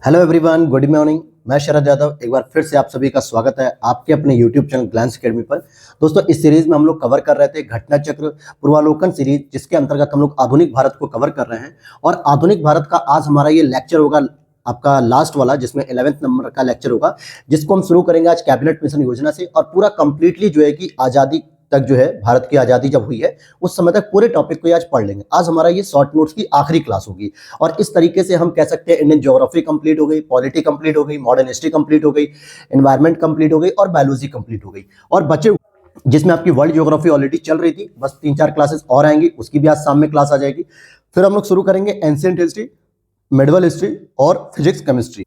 Hello everyone, good morning. मैं शरद यादव एक बार फिर से आप सभी का स्वागत है आपके अपने यूट्यूब चैनल ग्लैंस एकेडमी पर। दोस्तों, इस सीरीज में हम लोग कवर कर रहे थे घटना चक्र पूर्वालोकन सीरीज, जिसके अंतर्गत हम लोग आधुनिक भारत को कवर कर रहे हैं। और आधुनिक भारत का आज हमारा ये लेक्चर होगा, आपका लास्ट वाला, जिसमें 11वें नंबर का लेक्चर होगा, जिसको हम शुरू करेंगे आज कैबिनेट मिशन योजना से। और पूरा कंप्लीटली जो है कि आजादी तक जो है, भारत की आजादी जब हुई है उस समय तक पूरे टॉपिक को आज पढ़ लेंगे। आज हमारा ये शॉर्ट नोट्स की आखिरी क्लास होगी। और इस तरीके से हम कह सकते हैं इंडियन ज्योग्राफी कंप्लीट हो गई, पॉलिटी कंप्लीट हो गई, मॉडर्न हिस्ट्री कंप्लीट हो गई, एनवायरमेंट कंप्लीट हो गई और बायोलॉजी कंप्लीट हो गई। और बचे जिसमें आपकी वर्ल्ड ज्योग्राफी ऑलरेडी चल रही थी, बस 3-4 क्लासेस और आएंगी, उसकी भी आज शाम में क्लास आ जाएगी। फिर हम लोग शुरू करेंगे एंशिएंट हिस्ट्री, मिडिवल हिस्ट्री और फिजिक्स केमिस्ट्री।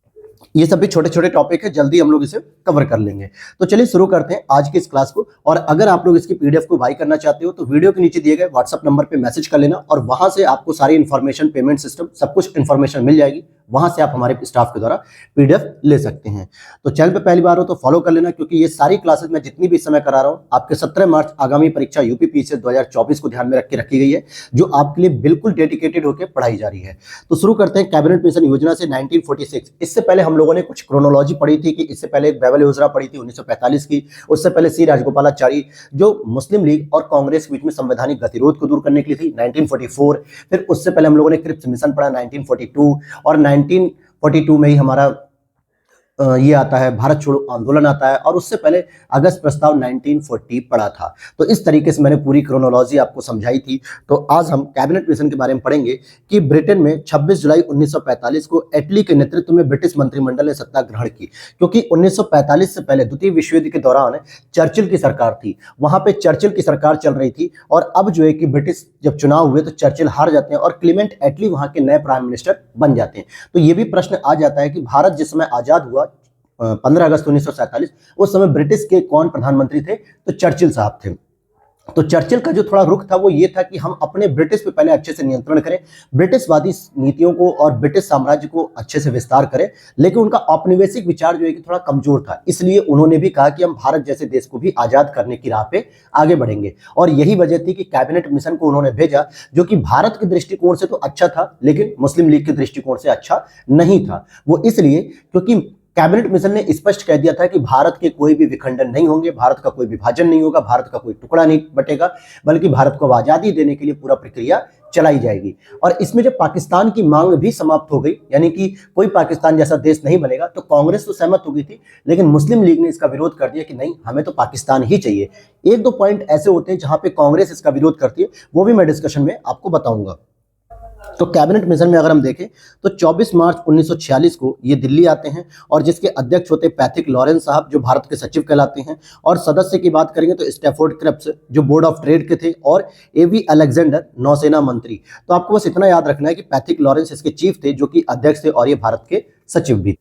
ये सब भी छोटे छोटे टॉपिक है, जल्दी हम लोग इसे कवर कर लेंगे। तो चलिए शुरू करते हैं आज की इस क्लास को। और अगर आप लोग इसकी पीडीएफ को बाय करना चाहते हो तो वीडियो के नीचे दिए गए व्हाट्सएप नंबर पे मैसेज कर लेना, और वहां से आपको सारी इन्फॉर्मेशन, पेमेंट सिस्टम, सब कुछ इन्फॉर्मेशन मिल जाएगी। वहां से आप हमारे स्टाफ के द्वारा पीडीएफ ले सकते हैं। तो चैनल पे पहली बार हो तो फॉलो कर लेना, क्योंकि ये सारी क्लासेस मैं जितनी भी इस समय करा रहा हूँ आपके 17 मार्च आगामी परीक्षा यूपीपीसीएस 2024 को ध्यान में रख के रखी गई है, जो आपके लिए बिल्कुल डेडिकेटेड होकर पढ़ाई जा रही है। तो शुरू करते हैं कैबिनेट मिशन योजना से 1946। इससे पहले हम लोगों ने कुछ क्रोनोलॉजी पढ़ी थी कि इससे पहले एक बैबल योजना पढ़ी थी 1945 की। उससे पहले सी राजगोपालाचारी, जो मुस्लिम लीग और कांग्रेस के बीच में संवैधानिक गतिरोध को दूर करने के लिए थी, 1944। फिर उससे पहले हम लोगों ने क्रिप्स मिशन पढ़ा 1942, और 1942 में ही हमारा ये आता है भारत छोड़ो आंदोलन आता है, और उससे पहले अगस्त प्रस्ताव 1940 पढ़ा था। तो इस तरीके से मैंने पूरी क्रोनोलॉजी आपको समझाई थी। तो आज हम कैबिनेट मिशन के बारे में पढ़ेंगे कि ब्रिटेन में 26 जुलाई 1945 को एटली के नेतृत्व में ब्रिटिश मंत्रिमंडल ने सत्ता ग्रहण की, क्योंकि 1945 से पहले द्वितीय विश्व युद्ध के दौरान चर्चिल की सरकार थी, वहां पे चर्चिल की सरकार चल रही थी। और अब जो है कि ब्रिटिश जब चुनाव हुए तो चर्चिल हार जाते हैं और क्लीमेंट एटली वहां के नए प्राइम मिनिस्टर बन जाते हैं। तो ये भी प्रश्न आ जाता है कि भारत जिस समय आजाद हुआ 15 अगस्त 1947, उस समय ब्रिटिश के कौन प्रधानमंत्री थे? तो चर्चिल साहब थे। तो चर्चिल का जो थोड़ा रुख था वो ये था कि हम अपने ब्रिटिश पे पहले अच्छे से नियंत्रण करें, ब्रिटिशवादी नीतियों को और ब्रिटिश साम्राज्य को अच्छे से विस्तार करें। लेकिन उनका औपनिवेशिक विचार जो है कि थोड़ा कमजोर था, इसलिए उन्होंने भी कहा कि हम भारत जैसे देश को भी आजाद करने की राह पे आगे बढ़ेंगे। और यही वजह थी कि कैबिनेट मिशन को उन्होंने भेजा, जो कि भारत के दृष्टिकोण से तो अच्छा था लेकिन मुस्लिम लीग के दृष्टिकोण से अच्छा नहीं था। वो इसलिए क्योंकि कैबिनेट मिशन ने स्पष्ट कह दिया था कि भारत के कोई भी विखंडन नहीं होंगे, भारत का कोई विभाजन नहीं होगा, भारत का कोई टुकड़ा नहीं बटेगा, बल्कि भारत को आजादी देने के लिए पूरा प्रक्रिया चलाई जाएगी। और इसमें जब पाकिस्तान की मांग भी समाप्त हो गई, यानी कि कोई पाकिस्तान जैसा देश नहीं बनेगा, तो कांग्रेस तो सहमत हो गई थी, लेकिन मुस्लिम लीग ने इसका विरोध कर दिया कि नहीं, हमें तो पाकिस्तान ही चाहिए। एक दो पॉइंट ऐसे होते हैं जहां पे कांग्रेस इसका विरोध करती है, वो भी मैं डिस्कशन में आपको बताऊंगा। तो कैबिनेट मिशन में अगर हम देखें तो 24 मार्च 1946 को ये दिल्ली आते हैं, और जिसके अध्यक्ष होते पैथिक लॉरेंस साहब, जो भारत के सचिव कहलाते हैं। और सदस्य की बात करेंगे तो स्टैफोर्ड क्रिप्स, जो बोर्ड ऑफ ट्रेड के थे, और एवी अलेक्जेंडर, नौसेना मंत्री। तो आपको बस इतना याद रखना है कि पैथिक लॉरेंस इसके चीफ थे, जो कि अध्यक्ष थे, और ये भारत के सचिव भी।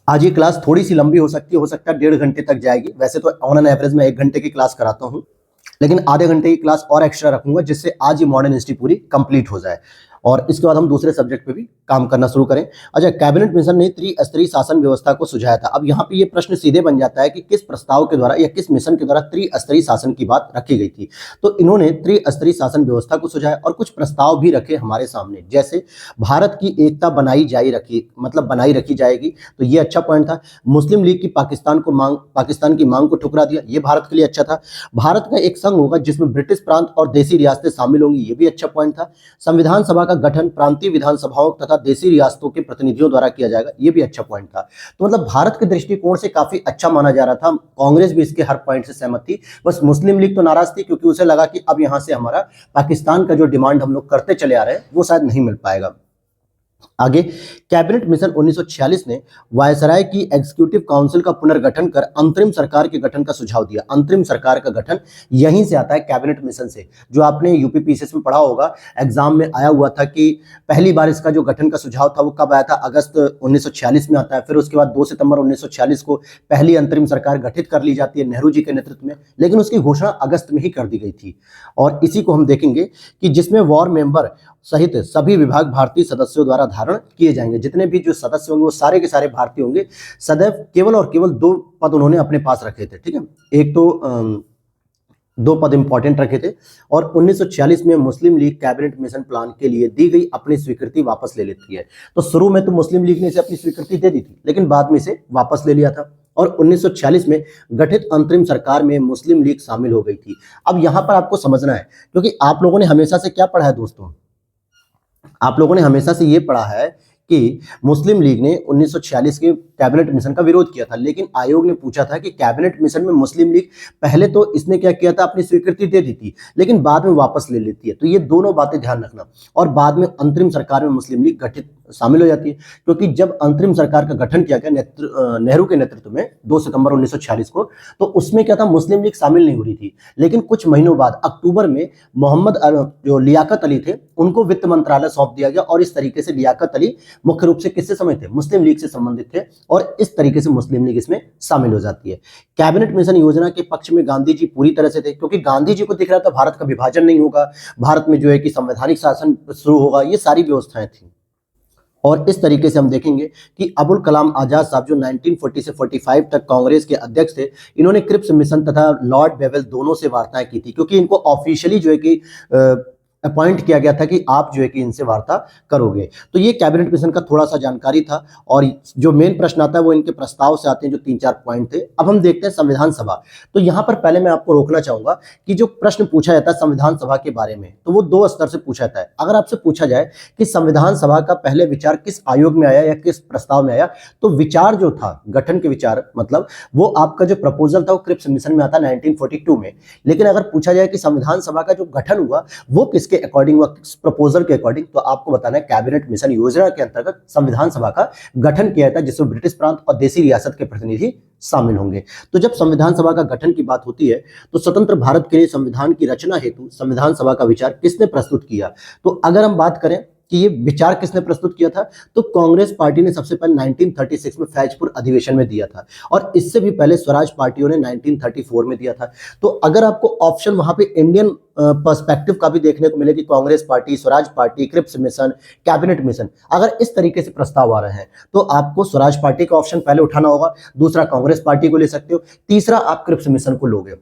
आज ये क्लास थोड़ी सी लंबी हो सकती है, 1.5 घंटे तक जाएगी। वैसे तो ऑन एन एवरेज में 1 घंटे की क्लास कराता हूँ, लेकिन आधे घंटे की क्लास और एक्स्ट्रा रखूंगा, जिससे आज ये मॉडर्न हिस्ट्री पूरी कंप्लीट हो जाए, और इसके बाद हम दूसरे सब्जेक्ट पे भी काम करना शुरू करें। अच्छा, कैबिनेट मिशन ने त्रिस्तरीय शासन व्यवस्था को सुझाया था। अब यहाँ पे ये प्रश्न सीधे बन जाता है कि किस प्रस्ताव के द्वारा या किस मिशन के द्वारा त्रिस्तरीय शासन की बात रखी गई थी। तो इन्होंने त्रिस्तरीय शासन व्यवस्था को सुझाया, और कुछ प्रस्ताव भी रखे हमारे सामने, जैसे भारत की एकता बनाई रखी जाएगी। तो ये अच्छा पॉइंट था। मुस्लिम लीग की पाकिस्तान की मांग को ठुकरा दिया, ये भारत के लिए अच्छा था। भारत का एक संघ होगा जिसमें ब्रिटिश प्रांत और देसी रियासतें शामिल होंगी, ये भी अच्छा पॉइंट था। संविधान सभा का गठन प्रांतीय विधानसभाओं तथा देसी रियासतों के प्रतिनिधियों द्वारा किया जाएगा, ये भी अच्छा पॉइंट था। तो मतलब भारत के दृष्टिकोण से काफी अच्छा माना जा रहा था। कांग्रेस भी इसके हर पॉइंट से सहमत थी, बस मुस्लिम लीग तो नाराज थी, क्योंकि उसे लगा कि अब यहां से हमारा पाकिस्तान का जो डिमांड हम लोग करते चले आ रहे हैं वो शायद नहीं मिल पाएगा। आगे, कैबिनेट मिशन 1946 ने वायसराय की एग्जीक्यूटिव काउंसिल का पुनर्गठन कर अंतरिम सरकार के गठन का सुझाव दिया। अंतरिम सरकार का गठन यहीं से आता है, कैबिनेट मिशन से, जो आपने यूपीपीसीएस में पढ़ा होगा, एग्जाम में आया हुआ था कि पहली बार इसका जो गठन का सुझाव था वो कब आया था? अगस्त 1946 में आता है। फिर उसके बाद 2 सितंबर 1946 को पहली अंतरिम सरकार गठित कर ली जाती है नेहरू जी के नेतृत्व में, लेकिन उसकी घोषणा अगस्त में ही कर दी गई थी। और इसी को हम देखेंगे कि जिसमें वॉर मेंबर सहित सभी विभाग भारतीय सदस्यों द्वारा धारण किए जाएंगे। जितने भी जो सदस्य होंगे वो सारे के सारे भारतीय होंगे। सदैव केवल और केवल 2 पद उन्होंने अपने पास रखे थे, ठीक है। एक तो दो पद इंपॉर्टेंट रखे थे। और 1946 में मुस्लिम लीग कैबिनेट मिशन प्लान के लिए दी गई अपनी स्वीकृति वापस ले लेती है। तो शुरू में तो मुस्लिम लीग ने इसे अपनी स्वीकृति दे दी थी, लेकिन बाद में इसे वापस ले लिया था। और 1946 में गठित अंतरिम सरकार में मुस्लिम लीग शामिल हो गई थी। अब यहां पर आपको समझना है, क्योंकि आप लोगों ने हमेशा से क्या पढ़ा है दोस्तों, आप लोगों ने हमेशा से ये पढ़ा है कि मुस्लिम लीग ने 1946 के कैबिनेट मिशन का विरोध किया था, लेकिन आयोग ने पूछा था कि कैबिनेट मिशन में मुस्लिम लीग पहले तो इसने क्या किया था, अपनी स्वीकृति दे दी थी, लेकिन बाद में वापस ले लेती है। तो ये दोनों बातें ध्यान रखना। और बाद में अंतरिम सरकार में मुस्लिम लीग गठित शामिल हो जाती है, क्योंकि जब अंतरिम सरकार का गठन किया गया नेहरू के नेतृत्व में 2 सितंबर 1946 को, तो उसमें क्या था, मुस्लिम लीग शामिल नहीं हो रही थी। लेकिन कुछ महीनों बाद अक्टूबर में मोहम्मद जो लियाकत अली थे, उनको वित्त मंत्रालय सौंप दिया गया। और इस तरीके से लियाकत अली मुख्य रूप से किससे संबंधित थे, मुस्लिम लीग से संबंधित थे, और इस तरीके से मुस्लिम लीग इसमें शामिल हो जाती है। कैबिनेट मिशन योजना के पक्ष में गांधी जी पूरी तरह से थे, क्योंकि गांधी जी को दिख रहा था भारत का विभाजन नहीं होगा, भारत में जो है कि संवैधानिक शासन शुरू होगा, ये सारी व्यवस्थाएं थी। और इस तरीके से हम देखेंगे कि अबुल कलाम आजाद साहब जो 1940 से 45 तक कांग्रेस के अध्यक्ष थे, इन्होंने क्रिप्स मिशन तथा लॉर्ड बेवेल दोनों से वार्ताएं की थी, क्योंकि इनको ऑफिशियली जो है कि अपॉइंट किया गया था कि आप जो है कि इनसे वार्ता करोगे। तो ये कैबिनेट मिशन का थोड़ा सा जानकारी था। और जो मेन प्रश्न आता है वो इनके प्रस्ताव से आते हैं, जो 3-4 पॉइंट थे। अब हम देखते हैं संविधान सभा। तो यहाँ पर पहले मैं आपको रोकना चाहूंगा कि जो प्रश्न पूछा जाता है संविधान सभा के बारे में, तो वो 2 स्तर से पूछा जाता है। अगर आपसे पूछा जाए कि संविधान सभा का पहले विचार किस आयोग में आया या किस प्रस्ताव में आया, तो विचार जो था, गठन के विचार, मतलब वो आपका जो प्रपोजल था वो क्रिप्स मिशन में आता 1942 में। लेकिन अगर पूछा जाए कि संविधान सभा का जो गठन हुआ वो किसके अकॉर्डिंग हुआ, किस प्रपोजल के अकॉर्डिंग, तो आपको बताना है कैबिनेट मिशन योजना के अंतर्गत संविधान सभा का गठन किया था, जिसमें ब्रिटिश प्रांत और देसी रियासत के प्रतिनिधि शामिल होंगे। तो जब संविधान सभा का गठन की बात होती है, तो स्वतंत्र भारत के लिए संविधान की रचना हेतु संविधान सभा का विचार किसने प्रस्तुत किया। तो अगर हम बात करें कि ये विचार किसने प्रस्तुत किया था, तो कांग्रेस पार्टी ने सबसे पहले 1936 में फैजपुर अधिवेशन में दिया था, और इससे भी पहले स्वराज पार्टियों ने 1934 में दिया था। तो अगर आपको ऑप्शन वहां पे इंडियन पर्सपेक्टिव का भी देखने को मिले कि Congress party, Swaraj party, Cripps mission, cabinet mission, अगर इस तरीके से प्रस्ताव आ रहे हैं, तो आपको स्वराज पार्टी का ऑप्शन पहले उठाना होगा, दूसरा कांग्रेस पार्टी को ले सकते हो, तीसरा आप क्रिप्स मिशन को लोगे,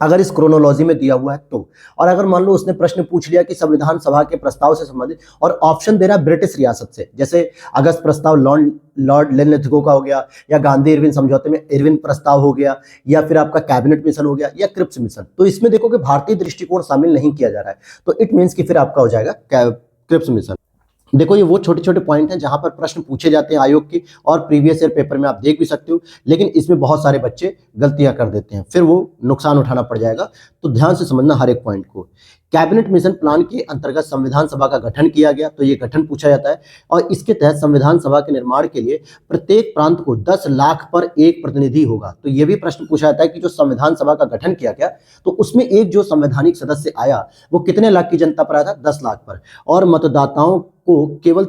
अगर इस क्रोनोलॉजी में दिया हुआ है तो। और अगर मान लो उसने प्रश्न पूछ लिया कि संविधान सभा के प्रस्ताव से संबंधित, और ऑप्शन दे रहा ब्रिटिश रियासत से, जैसे अगस्त प्रस्ताव लॉर्ड लेनिथगो का हो गया, या गांधी इरविन समझौते में इरविन प्रस्ताव हो गया, या फिर आपका कैबिनेट मिशन हो गया, या क्रिप्स मिशन, तो इसमें देखो कि भारतीय दृष्टिकोण शामिल नहीं किया जा रहा है, तो इट मीन्स कि फिर आपका हो जाएगा क्रिप्स मिशन। देखो ये वो छोटे छोटे पॉइंट हैं जहां पर प्रश्न पूछे जाते हैं आयोग के, और प्रीवियस ईयर पेपर में आप देख भी सकते हो, लेकिन इसमें बहुत सारे बच्चे गलतियां कर देते हैं, फिर वो नुकसान उठाना पड़ जाएगा। तो ध्यान से समझना हर एक पॉइंट को। कैबिनेट मिशन प्लान के अंतर्गत संविधान सभा का गठन किया गया, तो ये गठन पूछा जाता है, और इसके तहत संविधान सभा के निर्माण के लिए प्रत्येक प्रांत को 10 लाख पर एक प्रतिनिधि होगा। तो ये भी प्रश्न पूछा जाता है कि जो संविधान सभा का गठन किया गया, तो उसमें एक जो संवैधानिक सदस्य आया वो कितने लाख की जनता पर आया था, 10 लाख पर। और मतदाताओं के केवल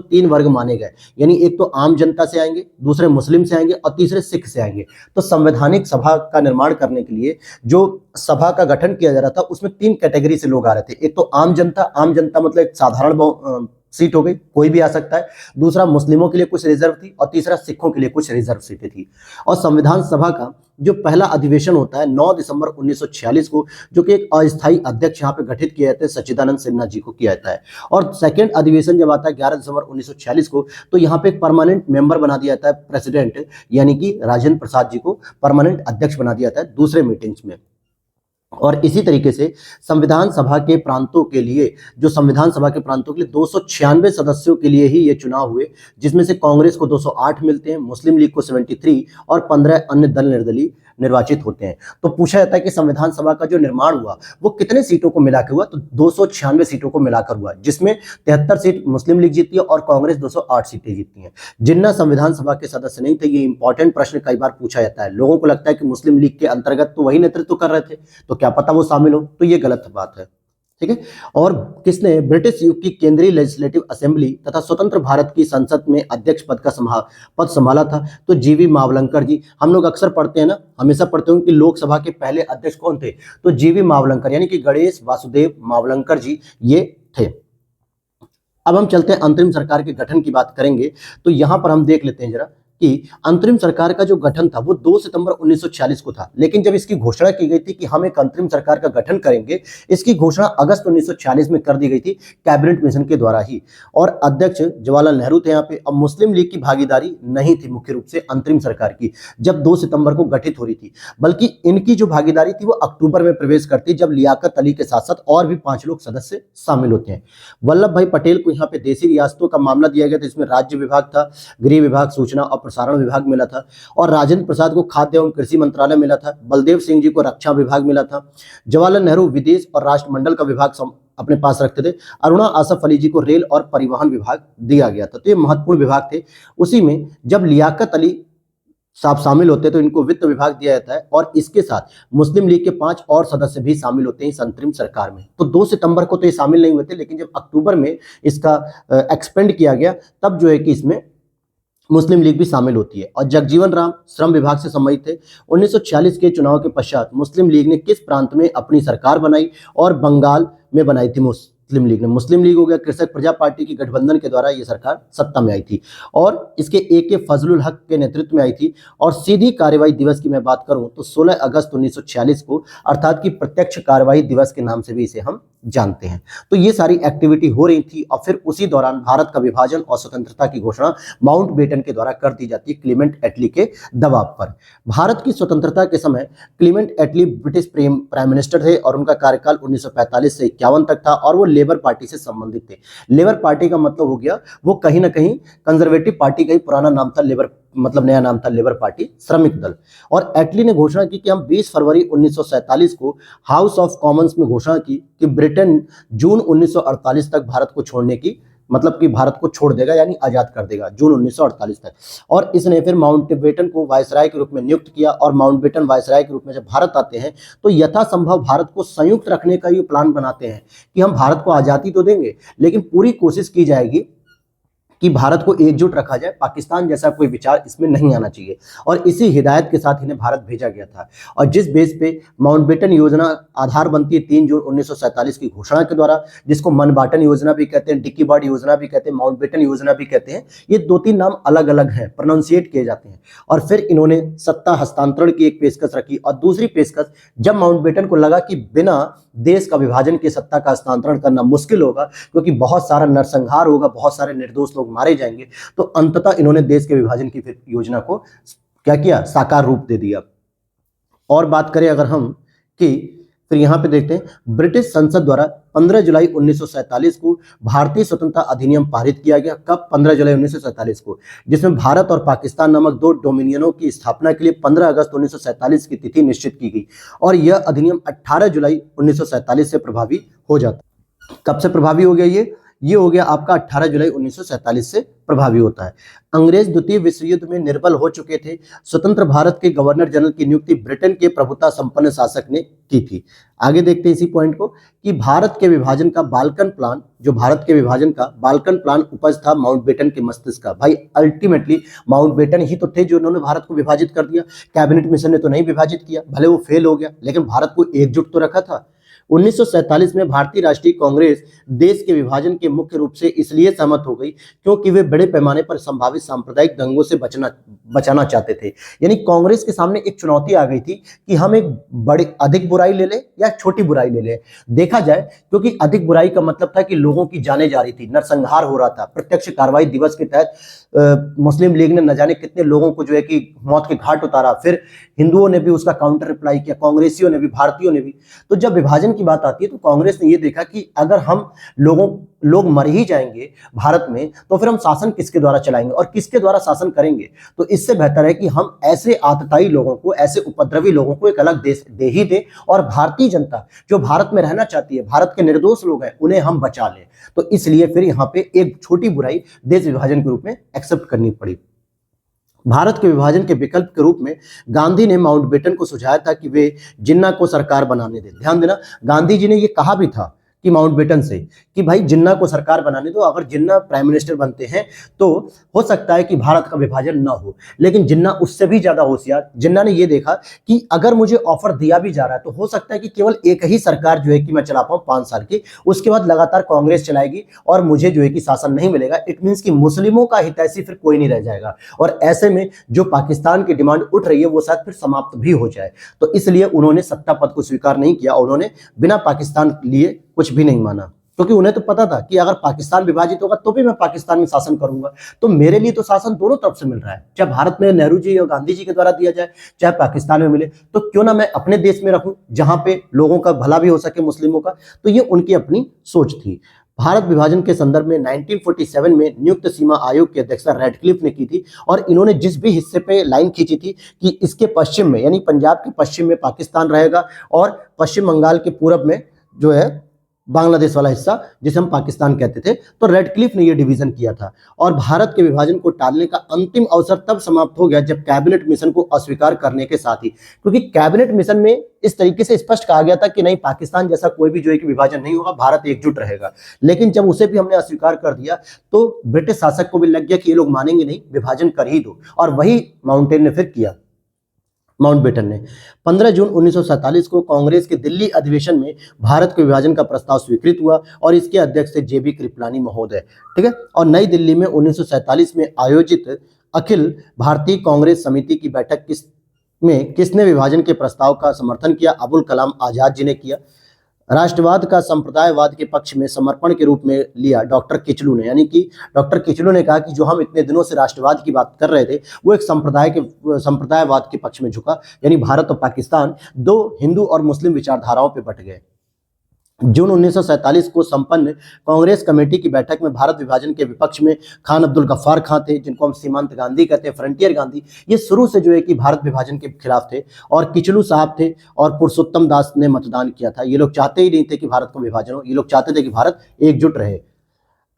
3 वर्ग माने गए, यानी एक तो आम जनता से आएंगे, दूसरे मुस्लिम से आएंगे, और तीसरे सिख से आएंगे। तो संवैधानिक सभा का निर्माण करने के लिए जो सभा का गठन किया जा रहा था, उसमें 3 कैटेगरी से लोग आ रहे थे। एक तो आम जनता मतलब एक साधारण सीट हो गई, कोई भी आ सकता है, दूसरा मुस्लिमों के लिए कुछ रिजर्व थी, और तीसरा सिखों के लिए कुछ रिजर्व सीटें थी। और संविधान सभा का जो पहला अधिवेशन होता है 9 दिसंबर 1946 को, जो कि एक अस्थायी अध्यक्ष यहाँ पे गठित किया जाता है, सच्चिदानंद सिन्हा जी को किया जाता है। और सेकंड अधिवेशन जब आता है 11 दिसंबर 1946 को, तो यहाँ पे एक परमानेंट मेंबर बना दिया जाता है, प्रेसिडेंट, यानी कि राजेंद्र प्रसाद जी को परमानेंट अध्यक्ष बना दिया जाता है दूसरे मीटिंग्स में। और इसी तरीके से संविधान सभा के प्रांतों के लिए, जो संविधान सभा के प्रांतों के लिए 296 सदस्यों के लिए ही ये चुनाव हुए, जिसमें से कांग्रेस को 208 मिलते हैं, मुस्लिम लीग को 73, और 15 अन्य दल निर्दलीय निर्वाचित होते हैं। तो पूछा जाता है कि संविधान सभा का जो निर्माण हुआ वो कितने सीटों को मिलाकर हुआ, तो 296 सीटों को मिलाकर हुआ, जिसमें 73 सीट मुस्लिम लीग जीती है और कांग्रेस 208 सीटें जीतती हैं। जिन्ना संविधान सभा के सदस्य नहीं थे, ये इंपॉर्टेंट प्रश्न कई बार पूछा जाता है। लोगों को लगता है कि मुस्लिम लीग के अंतर्गत तो वही नेतृत्व कर रहे थे, तो क्या पता वो शामिल हो, तो ये गलत बात है, ठीक है। और किसने ब्रिटिश युग की केंद्रीय लेजिस्लेटिव असेंबली तथा स्वतंत्र भारत की संसद में अध्यक्ष पद संभाला था, तो जीवी मावलंकर जी। हम लोग अक्सर पढ़ते हैं ना, हमेशा पढ़ते होंगे कि लोकसभा के पहले अध्यक्ष कौन थे, तो जीवी मावलंकर, यानी कि गणेश वासुदेव मावलंकर जी ये थे। अब हम चलते हैं अंतरिम सरकार के गठन की बात करेंगे, तो यहां पर हम देख लेते हैं जरा कि अंतरिम सरकार का जो गठन था वो 2 सितंबर 1946 को था, लेकिन जब इसकी घोषणा की गई थी कि हम एक अंतरिम सरकार का गठन करेंगे, इसकी घोषणा अगस्त 1946 में कर दी गई थी कैबिनेट मिशन के द्वारा ही। और अध्यक्ष जवाहरलाल नेहरू थे यहाँ पे। अब मुस्लिम लीग की भागीदारी नहीं थी मुख्य रूप से अंतरिम सरकार की जब 2 सितंबर को गठित हो रही थी, बल्कि इनकी जो भागीदारी थी वो अक्टूबर में प्रवेश करती, जब लियाकत अली के साथ साथ और भी 5 लोग सदस्य शामिल होते हैं। वल्लभ भाई पटेल को यहाँ पे देशी रियासतों का मामला दिया गया था, इसमें राज्य विभाग था, गृह विभाग, सूचना और प्रसारण विभाग मिला था, और राजेंद्र प्रसाद को खाद्य एवं कृषि मंत्रालय मिला था, बलदेव सिंह जी को रक्षा विभाग मिला था, जवाहरलाल नेहरू विदेश और राष्ट्रमंडल का विभाग अपने पास रखते थे, अरुणा आसफ अली जी को रेल और परिवहन विभाग दिया गया था। तो ये महत्वपूर्ण विभाग थे। उसी में जब लियाकत अली साहब शामिल होते हैं तो इनको वित्त विभाग दिया जाता है, और इसके साथ मुस्लिम लीग के 5 और सदस्य भी शामिल होते हैं इस अंतरिम सरकार में। तो 2 सितंबर को तो ये शामिल नहीं हुए थे, लेकिन जब अक्टूबर में इसका एक्सपेंड किया गया तब जो है कि इसमें मुस्लिम लीग भी शामिल होती है। और जगजीवन राम श्रम विभाग से संबंधित थे। 1946 के चुनाव के पश्चात मुस्लिम लीग ने किस प्रांत में अपनी सरकार बनाई, और बंगाल में बनाई थी मुस्लिम लीग ने। मुस्लिम लीग हो गया कृषक प्रजा पार्टी की गठबंधन के द्वारा ये सरकार सत्ता में आई थी, और इसके ए फजलुल हक के नेतृत्व में आई थी। और सीधी कार्रवाई दिवस की मैं बात करूं तो 16 अगस्त 1946 को, अर्थात कि प्रत्यक्ष कार्रवाई दिवस के नाम से भी इसे हम जानते हैं। तो ये सारी एक्टिविटी हो रही थी, और फिर उसी दौरान भारत का विभाजन और स्वतंत्रता की घोषणा माउंटबेटन के द्वारा कर दी जाती है क्लीमेंट एटली के दबाव पर। भारत की स्वतंत्रता के समय क्लीमेंट एटली ब्रिटिश प्राइम मिनिस्टर थे, और उनका कार्यकाल 1945 से 51 तक था, और वो लेबर पार्टी से संबंधित थे। लेबर पार्टी का मतलब हो गया वो कहीं ना कहीं कंजर्वेटिव पार्टी का ही पुराना नाम था, लेबर मतलब नया नाम था लेबर पार्टी, श्रमिक दल। और एटली ने घोषणा की कि हम 20 फरवरी 1947 को हाउस ऑफ कॉमन्स में घोषणा की कि ब्रिटेन जून 1948 तक भारत को छोड़ने की, मतलब कि भारत को छोड़ देगा, यानी आजाद कर देगा जून 1948 तक। और इसने फिर माउंटबेटन को वायसराय के रूप में नियुक्त किया, और माउंटबेटन वायसराय के रूप में जब भारत आते हैं तो यथासंभव भारत को संयुक्त रखने का ये प्लान बनाते हैं कि हम भारत को आजादी तो देंगे, लेकिन पूरी कोशिश की जाएगी कि भारत को एकजुट रखा जाए, पाकिस्तान जैसा कोई विचार इसमें नहीं आना चाहिए। और इसी हिदायत के साथ इन्हें भारत भेजा गया था। और जिस बेस पे माउंटबेटन योजना आधार बनती है 3 जून 1947 की घोषणा के द्वारा, जिसको मनबाटन योजना भी कहते हैं, डिक्कीबार्ड योजना भी कहते हैं, माउंटबेटन योजना भी कहते हैं। ये 2-3 नाम अलग अलग हैं, प्रोनाउंसिएट किए जाते हैं। और फिर इन्होंने सत्ता हस्तांतरण की एक पेशकश रखी, और दूसरी पेशकश जब माउंटबेटन को लगा कि बिना देश का विभाजन के सत्ता का हस्तांतरण करना मुश्किल होगा, क्योंकि बहुत सारा नरसंहार होगा, बहुत सारे निर्दोष लोग मारे जाएंगे, तो अंततः इन्होंने देश के विभाजन की फिर योजना को क्या किया, साकार रूप दे दिया। और बात करें अगर हम कि फिर यहां पे देखते हैं ब्रिटिश संसद द्वारा 15 जुलाई 1947 को भारतीय स्वतंत्रता अधिनियम पारित किया गया। कब? 15 जुलाई 1947 को, जिसमें भारत और पाकिस्तान नामक 2 डोमिनियनों की स्थापना के लिए 15 अगस्त 1947 की तिथि निश्चित की गई, और यह अधिनियम 18 जुलाई 1947 से प्रभावी हो जाता। कब से प्रभावी हो गया ये हो गया आपका 18 जुलाई 1947 से प्रभावी होता है। अंग्रेज द्वितीय विश्व युद्ध में निर्बल हो चुके थे। स्वतंत्र भारत के गवर्नर जनरल की नियुक्ति ब्रिटेन के प्रभुता संपन्न शासक ने की थी। आगे देखते हैं इसी पॉइंट को कि भारत के विभाजन का बाल्कन प्लान, जो भारत के विभाजन का बाल्कन प्लान उपज था माउंटबेटन के मस्तिष्क का। भाई अल्टीमेटली माउंटबेटन ही तो थे जो उन्होंने भारत को विभाजित कर दिया, कैबिनेट मिशन ने तो नहीं विभाजित किया, भले वो फेल हो गया, लेकिन भारत को एकजुट तो रखा था। 1947 में भारतीय राष्ट्रीय कांग्रेस देश के विभाजन के मुख्य रूप से इसलिए सहमत हो गई क्योंकि वे बड़े पैमाने पर संभावित सांप्रदायिक दंगों से बचाना चाहते थे। यानी कांग्रेस के सामने एक चुनौती आ गई थी कि हम एक बड़ी अधिक बुराई ले लें या छोटी बुराई ले लें। देखा जाए, क्योंकि अधिक बुराई का मतलब था कि लोगों की जानें जा रही थी, नरसंहार हो रहा था। प्रत्यक्ष कार्रवाई दिवस के तहत मुस्लिम लीग ने न जाने कितने लोगों को जो है कि मौत के घाट उतारा, फिर हिंदुओं ने भी उसका काउंटर रिप्लाई किया, कांग्रेसियों ने भी, भारतीयों ने भी। तो जब विभाजन की बात आती है तो कांग्रेस ने यह देखा कि अगर हम लोग मर ही जाएंगे भारत में, तो फिर हम शासन किसके द्वारा चलाएंगे और किसके द्वारा शासन करेंगे। तो इससे बेहतर है कि हम ऐसे आतताई लोगों को, ऐसे उपद्रवी लोगों को एक अलग देश दे ही दें, और भारतीय जनता जो भारत में रहना चाहती है, भारत के निर्दोष लोग हैं, उन्हें हम बचा लें। तो इसलिए फिर यहाँ पे एक छोटी बुराई देश विभाजन के रूप में एक्सेप्ट करनी पड़ी। भारत के विभाजन के विकल्प के रूप में गांधी ने माउंटबेटन को सुझाया था कि वे जिन्ना को सरकार बनाने दें। ध्यान देना, गांधी जी ने यह कहा भी था कि माउंटबेटन से कि भाई जिन्ना को सरकार बनाने दो, अगर जिन्ना प्राइम मिनिस्टर बनते हैं तो हो सकता है कि भारत का विभाजन ना हो। लेकिन जिन्ना उससे भी ज्यादा होशियार, जिन्ना ने ये देखा कि अगर मुझे ऑफर दिया भी जा रहा है तो हो सकता है कि केवल एक ही सरकार जो है कि मैं चला पाऊं 5 साल की, उसके बाद लगातार कांग्रेस चलाएगी और मुझे जो है कि शासन नहीं मिलेगा। इट मीन्स कि मुस्लिमों का हितैषी फिर कोई नहीं रह जाएगा, और ऐसे में जो पाकिस्तान की डिमांड उठ रही है वो शायद फिर समाप्त भी हो जाए। तो इसलिए उन्होंने सत्ता पद को स्वीकार नहीं किया, उन्होंने बिना पाकिस्तान लिए कुछ भी नहीं माना, क्योंकि उन्हें तो पता था कि अगर पाकिस्तान विभाजित होगा तो भी मैं पाकिस्तान में शासन करूंगा। तो मेरे लिए तो शासन दोनों तरफ से मिल रहा है, चाहे भारत में नेहरू जी और गांधी जी के द्वारा दिया जाए, चाहे पाकिस्तान में मिले, तो क्यों ना मैं अपने देश में रखूं जहां पे लोगों का भला भी हो सके, मुस्लिमों का। तो ये उनकी अपनी सोच थी। भारत विभाजन के संदर्भ में 1947 में नियुक्त सीमा आयोग की अध्यक्षता रेडक्लिफ ने की थी, और इन्होंने जिस भी हिस्से पे लाइन खींची थी कि इसके पश्चिम में, यानी पंजाब के पश्चिम में पाकिस्तान रहेगा और पश्चिम बंगाल के पूरब में जो है बांग्लादेश वाला हिस्सा जिसे हम पाकिस्तान कहते थे, तो रेडक्लिफ ने यह डिवीजन किया था। और भारत के विभाजन को टालने का अंतिम अवसर तब समाप्त हो गया जब कैबिनेट मिशन को अस्वीकार करने के साथ ही, क्योंकि कैबिनेट मिशन में इस तरीके से स्पष्ट कहा गया था कि नहीं, पाकिस्तान जैसा कोई भी जो है कि विभाजन नहीं होगा, भारत एकजुट रहेगा। लेकिन जब उसे भी हमने अस्वीकार कर दिया तो ब्रिटिश शासक को भी लग गया कि ये लोग मानेंगे नहीं, विभाजन कर ही दो, और वही माउंटेन ने फिर किया, माउंटबेटन ने। 15 जून 1947 को कांग्रेस के दिल्ली अधिवेशन में भारत के विभाजन का प्रस्ताव स्वीकृत हुआ, और इसके अध्यक्ष थे जेबी कृपलानी महोदय, ठीक है। और नई दिल्ली में 1947 में आयोजित अखिल भारतीय कांग्रेस समिति की बैठक किसने विभाजन के प्रस्ताव का समर्थन किया? अबुल कलाम आजाद जी ने किया। राष्ट्रवाद का संप्रदायवाद के पक्ष में समर्पण के रूप में लिया डॉक्टर किचलू ने, यानी कि डॉक्टर किचलू ने कहा कि जो हम इतने दिनों से राष्ट्रवाद की बात कर रहे थे वो एक संप्रदायवाद के पक्ष में झुका, यानी भारत और पाकिस्तान दो हिंदू और मुस्लिम विचारधाराओं पर बट गए। जून 1947 को संपन्न कांग्रेस कमेटी की बैठक में भारत विभाजन के विपक्ष में खान अब्दुल गफ्फार खां थे, जिनको हम सीमांत गांधी कहते हैं, फ्रंटियर गांधी। ये शुरू से जो है कि भारत विभाजन के खिलाफ थे, और किचलू साहब थे, और पुरुषोत्तम दास ने मतदान किया था। ये लोग चाहते ही नहीं थे कि भारत को विभाजन हो, ये लोग चाहते थे कि भारत एकजुट रहे।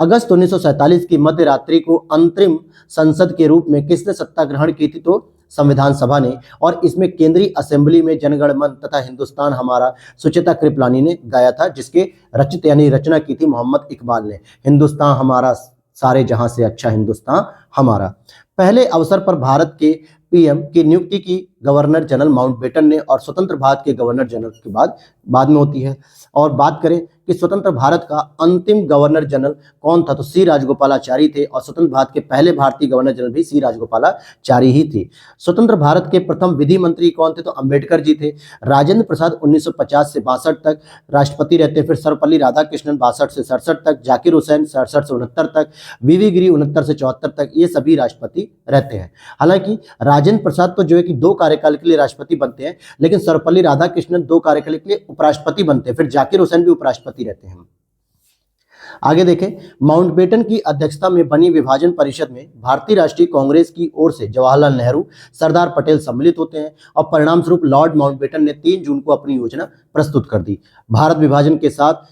अगस्त 1947 की मध्य रात्रि को अंतरिम संसद के रूप में किसने सत्ता ग्रहण की थी? तो संविधान सभा ने, और इसमें केंद्रीय असेंबली में जनगण मन तथा हिंदुस्तान हमारा सुचेता कृपलानी ने गाया था, जिसके रचित यानी रचना की थी मोहम्मद इकबाल ने। हिंदुस्तान हमारा सारे जहां से अच्छा हिंदुस्तान हमारा। पहले अवसर पर भारत के पीएम की नियुक्ति की गवर्नर जनरल माउंटबेटन ने, और स्वतंत्र भारत के गवर्नर जनरल के बाद में होती है। और बात करें कि स्वतंत्र भारत का अंतिम गवर्नर जनरल कौन था, तो सी राजगोपालाचारी थे, और स्वतंत्र भारत के पहले भारतीय गवर्नर जनरल भी सी राजगोपालाचारी ही थे। स्वतंत्र भारत के प्रथम विधि मंत्री कौन थे, तो अंबेडकर जी थे। राजेंद्र प्रसाद 1950 से 62 तक राष्ट्रपति रहते, फिर सर्वपल्ली राधाकृष्णन 62 से 67 तक, जाकिर हुसैन 67 से 69 तक, वीवी गिरी 69 से 74 तक, ये सभी राष्ट्रपति रहते हैं। हालांकि राजेंद्र प्रसाद तो जो है कि 2 कार्यकाल के लिए राष्ट्रपति बनते हैं, लेकिन सर्वपल्ली राधाकृष्णन 2 कार्यकाल के लिए उपराष्ट्रपति बनते हैं, फिर जाकिर हुसैन भी उपराष्ट्रपति रहते हैं। आगे देखें, माउंटबेटन की अध्यक्षता में बनी विभाजन परिषद में भारतीय राष्ट्रीय कांग्रेस की ओर से जवाहरलाल नेहरू, सरदार पटेल सम्मिलित होते हैं, और परिणाम स्वरूप लॉर्ड माउंटबेटन ने 3 जून को अपनी योजना प्रस्तुत कर दी। भारत विभाजन के साथ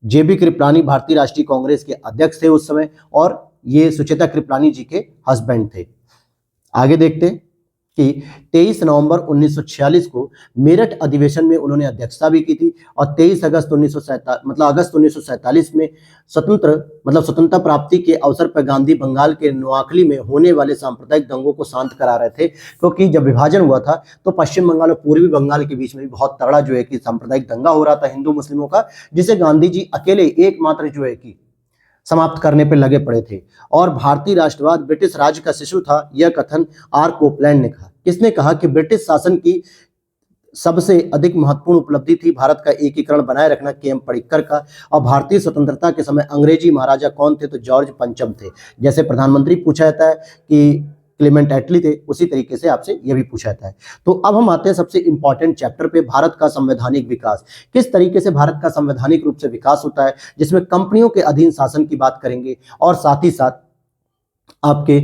जेबी कृपलानी भारतीय राष्ट्रीय कांग्रेस के अध्यक्ष थे उस समय, और ये सुचेता कृपलानी जी के हस्बैंड थे। आगे देखते हैं कि 23 नवंबर 1946 को मेरठ अधिवेशन में उन्होंने अध्यक्षता भी की थी, और 23 अगस्त 1947 में स्वतंत्रता प्राप्ति के अवसर पर गांधी बंगाल के नोआखली में होने वाले सांप्रदायिक दंगों को शांत करा रहे थे, क्योंकि जब विभाजन हुआ था तो पश्चिम बंगाल और पूर्वी बंगाल के बीच में भी बहुत तगड़ा जो है कि सांप्रदायिक दंगा हो रहा था हिंदू मुस्लिमों का, जिसे गांधी जी अकेले एकमात्र जो है कि समाप्त करने पर लगे पड़े थे। और भारतीय राष्ट्रवाद ब्रिटिश राज का शिशु था, यह कथन आर कोपलैंड ने कहा। किसने कहा कि ब्रिटिश शासन की सबसे अधिक महत्वपूर्ण उपलब्धि थी भारत का एकीकरण बनाए रखना, के एम पडिक्कर का। और भारतीय स्वतंत्रता के समय अंग्रेजी महाराजा कौन थे, तो जॉर्ज पंचम थे। जैसे प्रधानमंत्री पूछा जाता है कि क्लेमेंट एटली थे, उसी तरीके से आपसे यह भी पूछा जाता है। तो अब हम आते हैं सबसे इंपॉर्टेंट चैप्टर पे, भारत का संवैधानिक विकास। किस तरीके से भारत का संवैधानिक रूप से विकास होता है, जिसमें कंपनियों के अधीन शासन की बात करेंगे, और साथ ही साथ आपके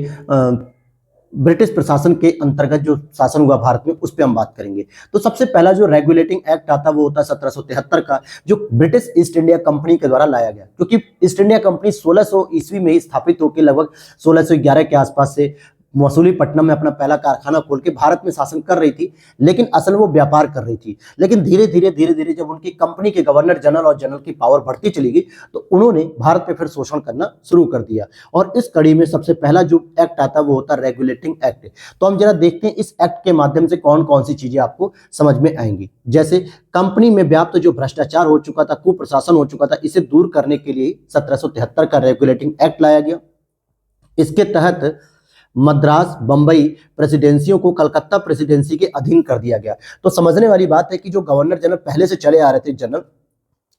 ब्रिटिश प्रशासन के अंतर्गत जो शासन हुआ भारत में, उस पर हम बात करेंगे। तो सबसे पहला जो रेगुलेटिंग एक्ट आता है वो होता है 1773 का, जो ब्रिटिश ईस्ट इंडिया कंपनी के द्वारा लाया गया, क्योंकि ईस्ट इंडिया कंपनी 1600 ईस्वी में ही स्थापित होकर लगभग 1611 के आसपास से मसूलीपट्टनम में अपना पहला कारखाना खोल के भारत में शासन कर रही थी, लेकिन असल में वो व्यापार कर रही थी। लेकिन धीरे धीरे जब उनकी कंपनी के गवर्नर जनरल और जनरल की पावर बढ़ती चली गई तो उन्होंने भारत पे फिर शोषण करना शुरू कर दिया। और इस कड़ी में सबसे पहला जो एक्ट आता है वो होता है रेगुलेटिंग एक्ट। तो हम जरा देखते हैं इस एक्ट के माध्यम से कौन कौन सी चीजें आपको समझ में आएंगी। जैसे कंपनी में व्याप्त जो भ्रष्टाचार हो चुका था, कुप्रशासन हो चुका था, इसे दूर करने के लिए 1773 का रेगुलेटिंग एक्ट लाया गया। इसके तहत मद्रास, बंबई प्रेसिडेंसियों को कलकत्ता प्रेसिडेंसी के अधीन कर दिया गया। तो समझने वाली बात है कि जो गवर्नर जनरल पहले से चले आ रहे थे जनरल,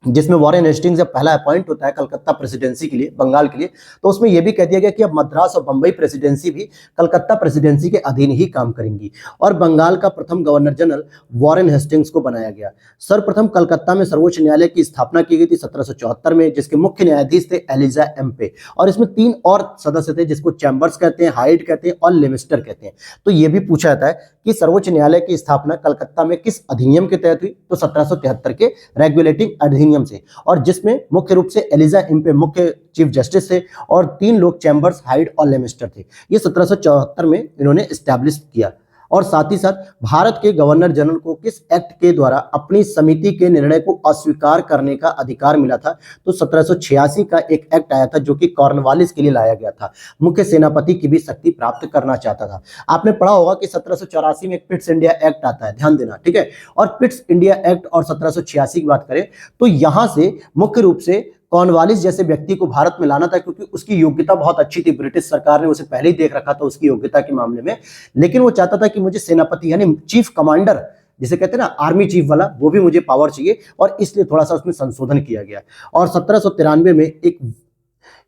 जिसमें वॉरेन हेस्टिंग्स जब पहला अपॉइंट होता है कलकत्ता प्रेसिडेंसी के लिए, बंगाल के लिए, तो उसमें यह भी कह दिया गया कि अब मद्रास और बंबई प्रेसिडेंसी भी कलकत्ता प्रेसिडेंसी के अधीन ही काम करेंगी। और बंगाल का प्रथम गवर्नर जनरल वॉरेन हेस्टिंग्स को बनाया गया। सर्वप्रथम कलकत्ता में सर्वोच्च न्यायालय की स्थापना की गई थी 1774 में, जिसके मुख्य न्यायाधीश थे एलिजा एम्पे। और इसमें 3 और सदस्य थे जिसको चैम्बर्स कहते हैं, हाइड कहते हैं और लेमिस्टर कहते हैं। तो यह भी पूछा जाता है कि सर्वोच्च न्यायालय की स्थापना कलकत्ता में किस अधिनियम के तहत हुई, तो 1773 के रेगुलेटिंग अधिनियम से, और जिसमें मुख्य रूप से एलिजा इम्पे मुख्य चीफ जस्टिस थे और 3 लोग चैम्बर्स, हाइड और लेमिस्टर थे। ये 1774 में इन्होंने एस्टैब्लिश किया। और साथ ही साथ भारत के गवर्नर जनरल को किस एक्ट के द्वारा अपनी समिति के निर्णय को अस्वीकार करने का अधिकार मिला था, तो 1786 का एक एक्ट आया था जो कि कॉर्नवालिस के लिए लाया गया था। मुख्य सेनापति की भी शक्ति प्राप्त करना चाहता था। आपने पढ़ा होगा कि 1784 में एक पिट्स इंडिया एक्ट आता है, ध्यान देना, ठीक है। और पिट्स इंडिया एक्ट और 1786 की बात करें तो यहां से मुख्य रूप से कॉर्नवालिस जैसे व्यक्ति को भारत में लाना था, क्योंकि उसकी योग्यता बहुत अच्छी थी। ब्रिटिश सरकार ने उसे पहले ही देख रखा था उसकी योग्यता के मामले में, लेकिन वो चाहता था कि मुझे सेनापति यानी चीफ कमांडर जिसे कहते हैं ना आर्मी चीफ वाला, वो भी मुझे पावर चाहिए, और इसलिए थोड़ा सा उसमें संशोधन किया गया। और 1793 में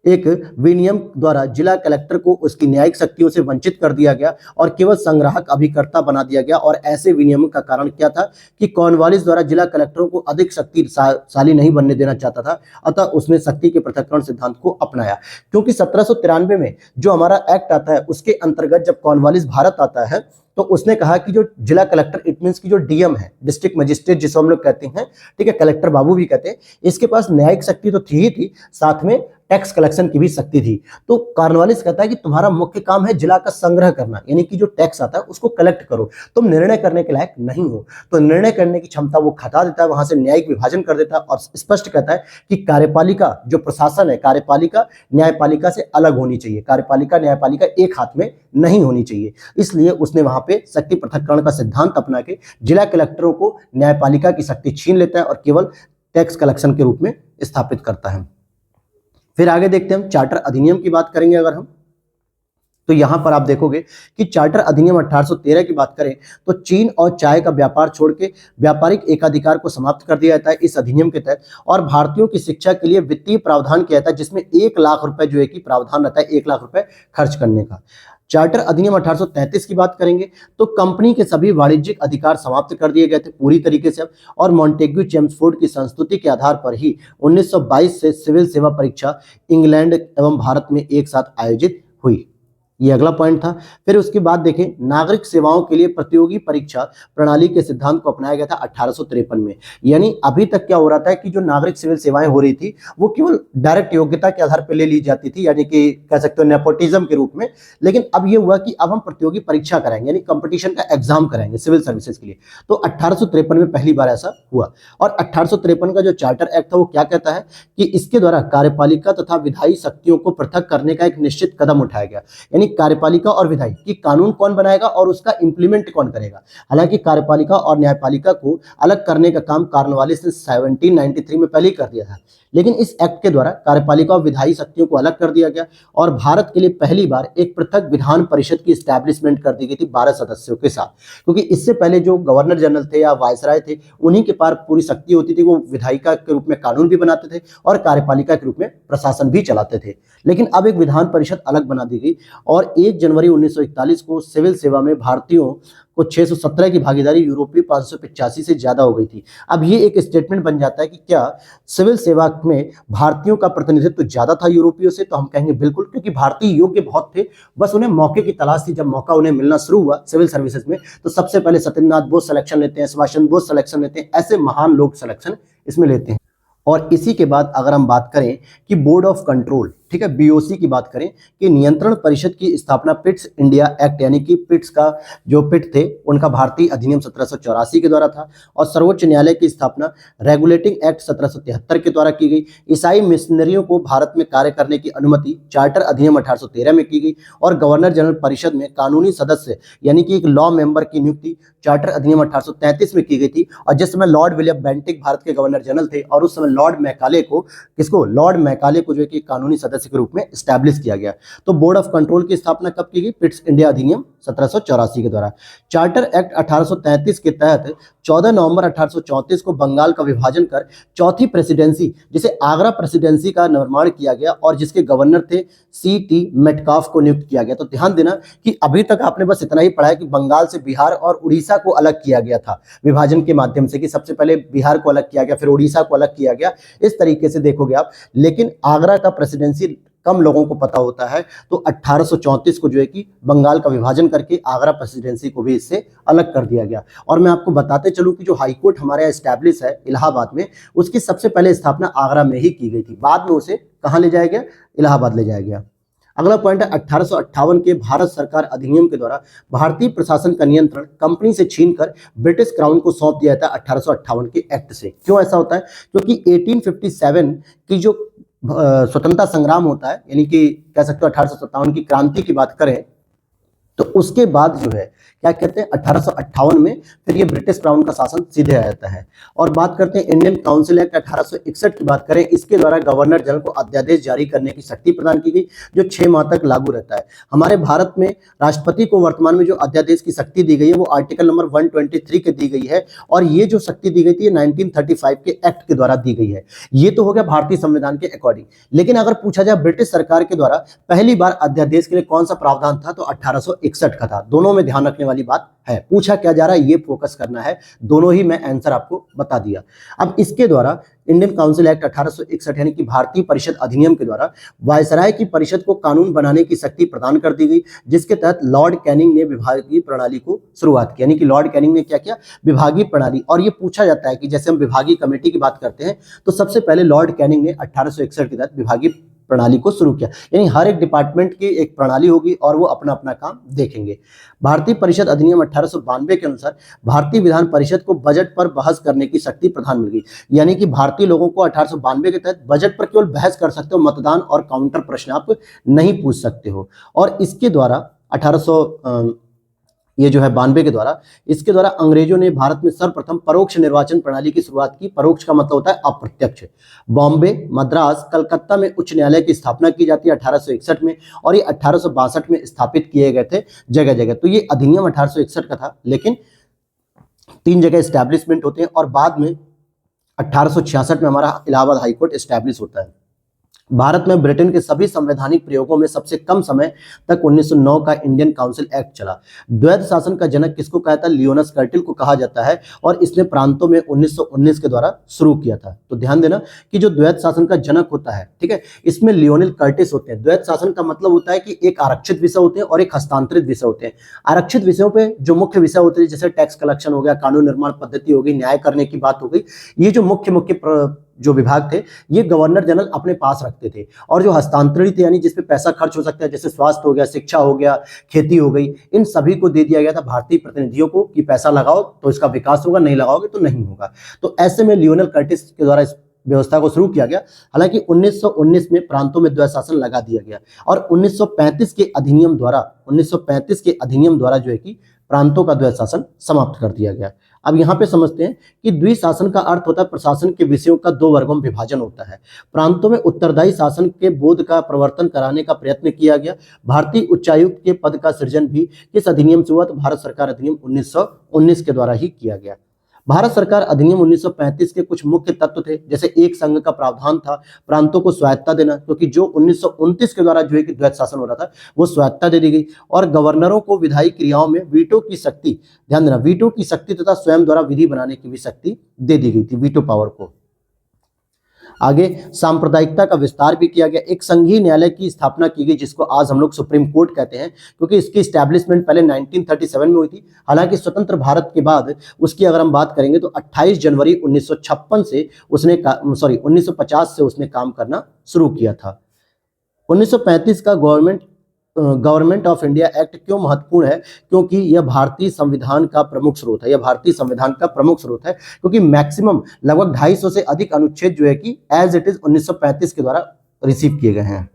एक विनियम द्वारा जिला कलेक्टर को उसकी न्यायिक शक्तियों से वंचित कर दिया गया और केवल संग्राहक अभिकर्ता बना दिया गया। और ऐसे विनियम का कारण क्या था कि कॉर्नवालिस द्वारा जिला कलेक्टरों को अधिक शक्तिशाली नहीं बनने देना चाहता था, अतः उसने शक्ति के पृथक्करण सिद्धांत को अपनाया। क्योंकि 1793 में जो हमारा एक्ट आता है उसके अंतर्गत जब कॉर्नवालिस भारत आता है तो उसने कहा कि जो जिला कलेक्टर, इट मींस की जो डीएम है, डिस्ट्रिक्ट मजिस्ट्रेट जिसको हम लोग कहते हैं, ठीक है, कलेक्टर बाबू भी कहते हैं, इसके पास न्यायिक शक्ति तो थी ही थी, साथ में टैक्स कलेक्शन की भी शक्ति थी। तो कॉर्नवालिस कहता है कि तुम्हारा मुख्य काम है जिला का संग्रह करना, यानी कि जो टैक्स आता है उसको कलेक्ट करो, तुम निर्णय करने के लायक नहीं हो। तो निर्णय करने की क्षमता वो खता देता है, वहां से न्यायिक विभाजन कर देता है और स्पष्ट कहता है कि कार्यपालिका जो प्रशासन है, कार्यपालिका न्यायपालिका से अलग होनी चाहिए, कार्यपालिका न्यायपालिका एक हाथ में नहीं होनी चाहिए। इसलिए उसने वहां पे शक्ति पृथक्करण का सिद्धांत अपना के जिला कलेक्टरों को न्यायपालिका की शक्ति छीन लेता है और केवल टैक्स कलेक्शन के रूप में स्थापित करता है। फिर आगे देखते हैं हम चार्टर अधिनियम की बात करेंगे अगर हम, तो यहां पर आप देखोगे कि चार्टर अधिनियम 1813 की बात करें तो चीन और चाय का व्यापार छोड़ के व्यापारिक एकाधिकार को समाप्त कर दिया जाता है इस अधिनियम के तहत। और भारतीयों की शिक्षा के लिए वित्तीय प्रावधान किया जाता है जिसमें 1 लाख रुपए जो है कि प्रावधान रहता है, 1 लाख रुपए खर्च करने का। चार्टर अधिनियम 1833 की बात करेंगे तो कंपनी के सभी वाणिज्यिक अधिकार समाप्त कर दिए गए थे पूरी तरीके से। और मॉन्टेग्यू चेम्सफोर्ड की संस्तुति के आधार पर ही 1922 से सिविल सेवा परीक्षा इंग्लैंड एवं भारत में एक साथ आयोजित हुई। ये अगला पॉइंट था। फिर उसके बाद देखें नागरिक सेवाओं के लिए प्रतियोगी परीक्षा प्रणाली के सिद्धांत को अपनाया गया था 1853 में। यानी अभी तक क्या हो रहा था कि जो नागरिक सिविल सेवाएं हो रही थी वो केवल डायरेक्ट योग्यता के आधार पर ले ली जाती थी, यानी कि कह सकते हो नेपोटिज्म के रूप में। लेकिन अब ये हुआ कि अब हम प्रतियोगी परीक्षा कराएंगे, यानी कंपटीशन का एग्जाम कराएंगे सिविल सर्विसेज के लिए। तो 1853 में पहली बार ऐसा हुआ। और 1853 का जो चार्टर एक्ट था वो क्या कहता है कि इसके द्वारा कार्यपालिका तथा विधायी शक्तियों को पृथक करने का एक निश्चित कदम उठाया गया। यानी कार्यपालिका और विधायी की कानून कौन बनाएगा और उसका इंप्लीमेंट कौन करेगा। हालांकि कार्यपालिका और न्यायपालिका को अलग करने का काम कॉर्नवालिस ने 1793 में पहले ही कर दिया था, लेकिन इस एक्ट के द्वारा कार्यपालिका और विधायी शक्तियों को अलग कर दिया गया और भारत के लिए पहली बार एक पृथक विधान परिषद की एस्टैब्लिशमेंट कर दी गई थी 12 सदस्यों के साथ। क्योंकि इससे पहले जो गवर्नर जनरल थे या वायसराय थे उन्हीं के पास पूरी शक्ति होती थी, वो विधायिका के रूप में कानून भी बनाते थे और कार्यपालिका के रूप में प्रशासन भी चलाते थे। लेकिन अब एक विधान परिषद अलग बना दी गई और 1 जनवरी 1941 को सिविल सेवा में भारतीयों को 617 की भागीदारी यूरोपीय 585 से ज्यादा हो गई थी। अब ये एक स्टेटमेंट बन जाता है कि क्या सिविल सेवा में भारतीयों का प्रतिनिधित्व ज्यादा था यूरोपियों से, तो हम कहेंगे बिल्कुल, क्योंकि भारतीय योग्य बहुत थे, बस उन्हें मौके की तलाश थी। जब मौका उन्हें मिलना शुरू हुआ सिविल सर्विसेज में तो सबसे पहले सत्येंद्रनाथ बोस सिलेक्शन लेते हैं, सुभाष चंद्र बोस सिलेक्शन लेते हैं, ऐसे महान लोग सिलेक्शन इसमें लेते हैं। और इसी के बाद अगर हम बात करें कि बोर्ड ऑफ कंट्रोल, ठीक है, बीओसी की बात करें कि नियंत्रण परिषद की स्थापना पिट्स इंडिया एक्ट यानी कि पिट्स का जो पिट थे उनका भारतीय अधिनियम 1784 के द्वारा था, और सर्वोच्च न्यायालय की स्थापना रेगुलेटिंग एक्ट 1773 के द्वारा की गई। ईसाई मिशनरियों को भारत में कार्य करने की अनुमति चार्टर अधिनियम 1813 में की गई, और गवर्नर जनरल परिषद में कानूनी सदस्य यानी कि एक लॉ मेंबर की नियुक्ति चार्टर अधिनियम 1833 में की गई थी। और जिस समय लॉर्ड विलियम बेंटिक भारत के गवर्नर जनरल थे, और उस समय लॉर्ड मैकाले को जो है कि कानूनी सदस्य के रूप में स्टैब्लिश किया गया। तो बोर्ड ऑफ कंट्रोल की स्थापना कब की गई? पिट्स इंडिया अधिनियम 1784 के द्वारा। चार्टर एक्ट 1833 के तहत 14 नवंबर 1834 को बंगाल का विभाजन कर चौथी प्रेसिडेंसी जिसे आगरा प्रेसिडेंसी का निर्माण किया गया, और जिसके गवर्नर थे सी.टी. मेटकाफ को नियुक्त किया गया। तो ध्यान देना कि अभी तक आपने बस इतना ही पढ़ा है कि बंगाल से बिहार और उड़ीसा को अलग किया गया था विभाजन के माध्यम से, कि सबसे पहले बिहार को अलग किया गया, फिर उड़ीसा को अलग किया गया, इस तरीके से देखोगे आप। लेकिन आगरा का प्रेसिडेंसी कम लोगों को पता होता है, तो 1834 को जो है कि बंगाल का विभाजन करके आगरा प्रेसिडेंसी को भी इससे अलग कर दिया गया। और मैं आपको बताते चलूं कि जो हाईकोर्ट हमारे यहाँ एस्टैब्लिश है इलाहाबाद में, उसकी सबसे पहले स्थापना आगरा में ही की गई थी। बाद में उसे कहाँ ले जाया गया? इलाहाबाद ले जाया गया। अगला पॉइंट है 1858 के भारत सरकार अधिनियम के द्वारा भारतीय प्रशासन का नियंत्रण कंपनी से छीनकर ब्रिटिश क्राउन को सौंप दिया था 1858 के एक्ट से। क्यों ऐसा होता है? क्योंकि 1857 की जो स्वतंत्रता संग्राम होता है, यानी कि कह सकते हो 1857 की क्रांति की बात करें, तो उसके बाद जो है क्या कहते हैं 1858 में फिर ये ब्रिटिश क्राउन का शासन सीधे आ जाता है। और बात करते हैं इंडियन काउंसिल एक्ट 1861 की बात करें, इसके द्वारा गवर्नर जनरल को अध्यादेश जारी करने की शक्ति प्रदान की गई, जो 6 माह तक लागू रहता है। हमारे भारत में राष्ट्रपति को वर्तमान में जो अध्यादेश की शक्ति दी गई है वो आर्टिकल नंबर 123 के दी गई है, और ये जो शक्ति दी गई थी 1935 के एक्ट के द्वारा दी गई है। ये तो हो गया भारतीय संविधान के अकॉर्डिंग। लेकिन अगर पूछा जाए ब्रिटिश सरकार के द्वारा पहली बार अध्यादेश के लिए कौन सा प्रावधान था, तो 1861 का था। दोनों में ध्यान रखने वाली बात है, पूछा क्या जा रहा है ये फोकस करना है, दोनों ही मैं आंसर आपको बता दिया। अब इसके द्वारा इंडियन काउंसिल एक्ट 1861 यानी कि भारतीय परिषद अधिनियम के द्वारा वायसराय की परिषद को कानून बनाने की शक्ति प्रदान कर दी गई, जिसके तहत लॉर्ड कैनिंग ने विभागीय प्रणाली को शुरुआत की। यानी कि लॉर्ड कैनिंग ने क्या किया? विभागीय प्रणाली। और ये पूछा जाता है कि जैसे हम विभागीय कमेटी की बात करते हैं, तो सबसे पहले लॉर्ड कैनिंग ने 1861 के तहत विभागीय प्रणाली को शुरू किया। यानी हर एक डिपार्टमेंट की एक प्रणाली होगी और वो अपना अपना काम देखेंगे। भारतीय परिषद अधिनियम 1892 के अनुसार भारतीय विधान परिषद को बजट पर बहस करने की शक्ति प्रदान मिल गई। यानी कि भारतीय लोगों को 1892 के तहत बजट पर केवल बहस कर सकते हो, मतदान और काउंटर प्रश्न आप नहीं पूछ सकते हो। और इसके द्वारा 92 के द्वारा, इसके द्वारा अंग्रेजों ने भारत में सर्वप्रथम परोक्ष निर्वाचन प्रणाली की शुरुआत की। परोक्ष का मतलब होता है अप्रत्यक्ष। बॉम्बे, मद्रास, कलकत्ता में उच्च न्यायालय की स्थापना की जाती है 1861 में, और ये 1862 में स्थापित किए गए थे जगह जगह। तो ये अधिनियम 1861 का था, लेकिन 3 जगह स्टैब्लिशमेंट होते हैं, और बाद में 1866 में हमारा इलाहाबाद हाईकोर्ट स्टैब्लिश होता है। भारत में ब्रिटेन के सभी संवैधानिक प्रयोगों में सबसे कम समय तक 1909 का इंडियन काउंसिल एक्ट चला। द्वैध शासन का जनक किसको कहा जाता है? लियोनस कर्टिल को कहा जाता है, और इसने प्रांतों में 1919 के द्वारा शुरू किया था। तो ध्यान देना कि जो द्वैध शासन का जनक होता है, ठीक है, इसमें लियोनेल कर्टिस होते हैं। द्वैध शासन का मतलब होता है कि एक आरक्षित विषय होते हैं और एक हस्तांतरित विषय होते हैं। आरक्षित विषयों पे जो मुख्य विषय होते हैं, जैसे टैक्स कलेक्शन हो गया, कानून निर्माण पद्धति हो गई, न्याय करने की बात हो गई, ये जो मुख्य जो विभाग थे ये गवर्नर जनरल अपने पास रखते थे। और जो हस्तांतरित यानी जिसपे पैसा खर्च हो सकता है, जैसे स्वास्थ्य हो गया, शिक्षा हो गया, खेती हो गई, इन सभी को दे दिया गया था भारतीय प्रतिनिधियों को कि पैसा लगाओ तो इसका विकास होगा, नहीं लगाओगे तो नहीं होगा। तो ऐसे में लियोनेल कर्टिस के द्वारा इस व्यवस्था को शुरू किया गया। हालांकि 1919 में प्रांतों में द्वैध शासन लगा दिया गया, और 1935 के अधिनियम द्वारा जो है कि प्रांतों का द्वैध शासन समाप्त कर दिया गया। अब यहाँ पे समझते हैं कि द्विशासन का अर्थ होता है प्रशासन के विषयों का 2 वर्गों में विभाजन होता है। प्रांतों में उत्तरदायी शासन के बोध का प्रवर्तन कराने का प्रयत्न किया गया। भारतीय उच्चायुक्त के पद का सृजन भी किस अधिनियम से हुआ? तो भारत सरकार अधिनियम 1919 के द्वारा ही किया गया। भारत सरकार अधिनियम 1935 के कुछ मुख्य तत्व थे, जैसे एक संघ का प्रावधान था, प्रांतों को स्वायत्ता देना, क्योंकि जो 1929 के द्वारा जो है कि द्वैध शासन हो रहा था वो स्वायत्ता दे दी गई, और गवर्नरों को विधायी क्रियाओं में वीटो की शक्ति, ध्यान देना, वीटो की शक्ति तथा स्वयं द्वारा विधि बनाने की भी शक्ति दे दी गई थी, वीटो पावर को। आगे सांप्रदायिकता का विस्तार भी किया गया। एक संघीय न्यायालय की स्थापना की गई, जिसको आज हम लोग सुप्रीम कोर्ट कहते हैं, क्योंकि इसकी स्टैब्लिशमेंट पहले 1937 में हुई थी। हालांकि स्वतंत्र भारत के बाद उसकी अगर हम बात करेंगे तो 28 जनवरी 1950 से उसने काम करना शुरू किया था। 1935 का गवर्नमेंट ऑफ इंडिया एक्ट क्यों महत्वपूर्ण है? क्योंकि यह भारतीय संविधान का प्रमुख स्रोत है। यह भारतीय संविधान का प्रमुख स्रोत है क्योंकि मैक्सिमम लगभग 250 से अधिक अनुच्छेद जो है कि एज इट इज 1935 के द्वारा रिसीव किए गए हैं।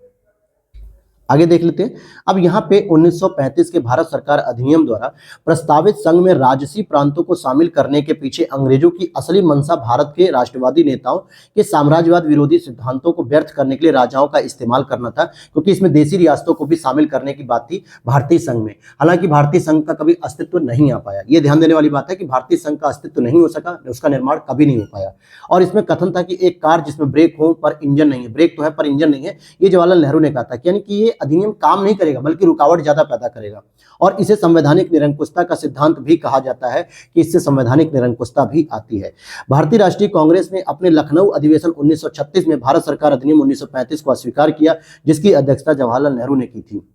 आगे देख लेते हैं। अब यहाँ पे 1935 के भारत सरकार अधिनियम द्वारा प्रस्तावित संघ में राजसी प्रांतों को शामिल करने के पीछे अंग्रेजों की असली मंशा भारत के राष्ट्रवादी नेताओं के साम्राज्यवाद विरोधी सिद्धांतों को व्यर्थ करने के लिए राजाओं का इस्तेमाल करना था, क्योंकि इसमें देसी रियासतों को भी शामिल करने की बात थी भारतीय संघ में। हालांकि भारतीय संघ का कभी अस्तित्व नहीं आ पाया। यह ध्यान देने वाली बात है कि भारतीय संघ का अस्तित्व नहीं हो सका, उसका निर्माण कभी नहीं हो पाया। और इसमें कथन था कि एक कार जिसमें ब्रेक हो पर इंजन नहीं है, ब्रेक तो है पर इंजन नहीं है, ये जवाहरलाल नेहरू ने कहा था। यानी कि ये अधिनियम काम नहीं करेगा बल्कि रुकावट ज्यादा पैदा करेगा। और इसे संवैधानिक निरंकुशता का सिद्धांत भी कहा जाता है कि इससे संवैधानिक निरंकुशता भी आती है। भारतीय राष्ट्रीय कांग्रेस ने अपने लखनऊ अधिवेशन 1936 में भारत सरकार अधिनियम 1935 को अस्वीकार किया, जिसकी अध्यक्षता जवाहरलाल नेहरू ने की थी।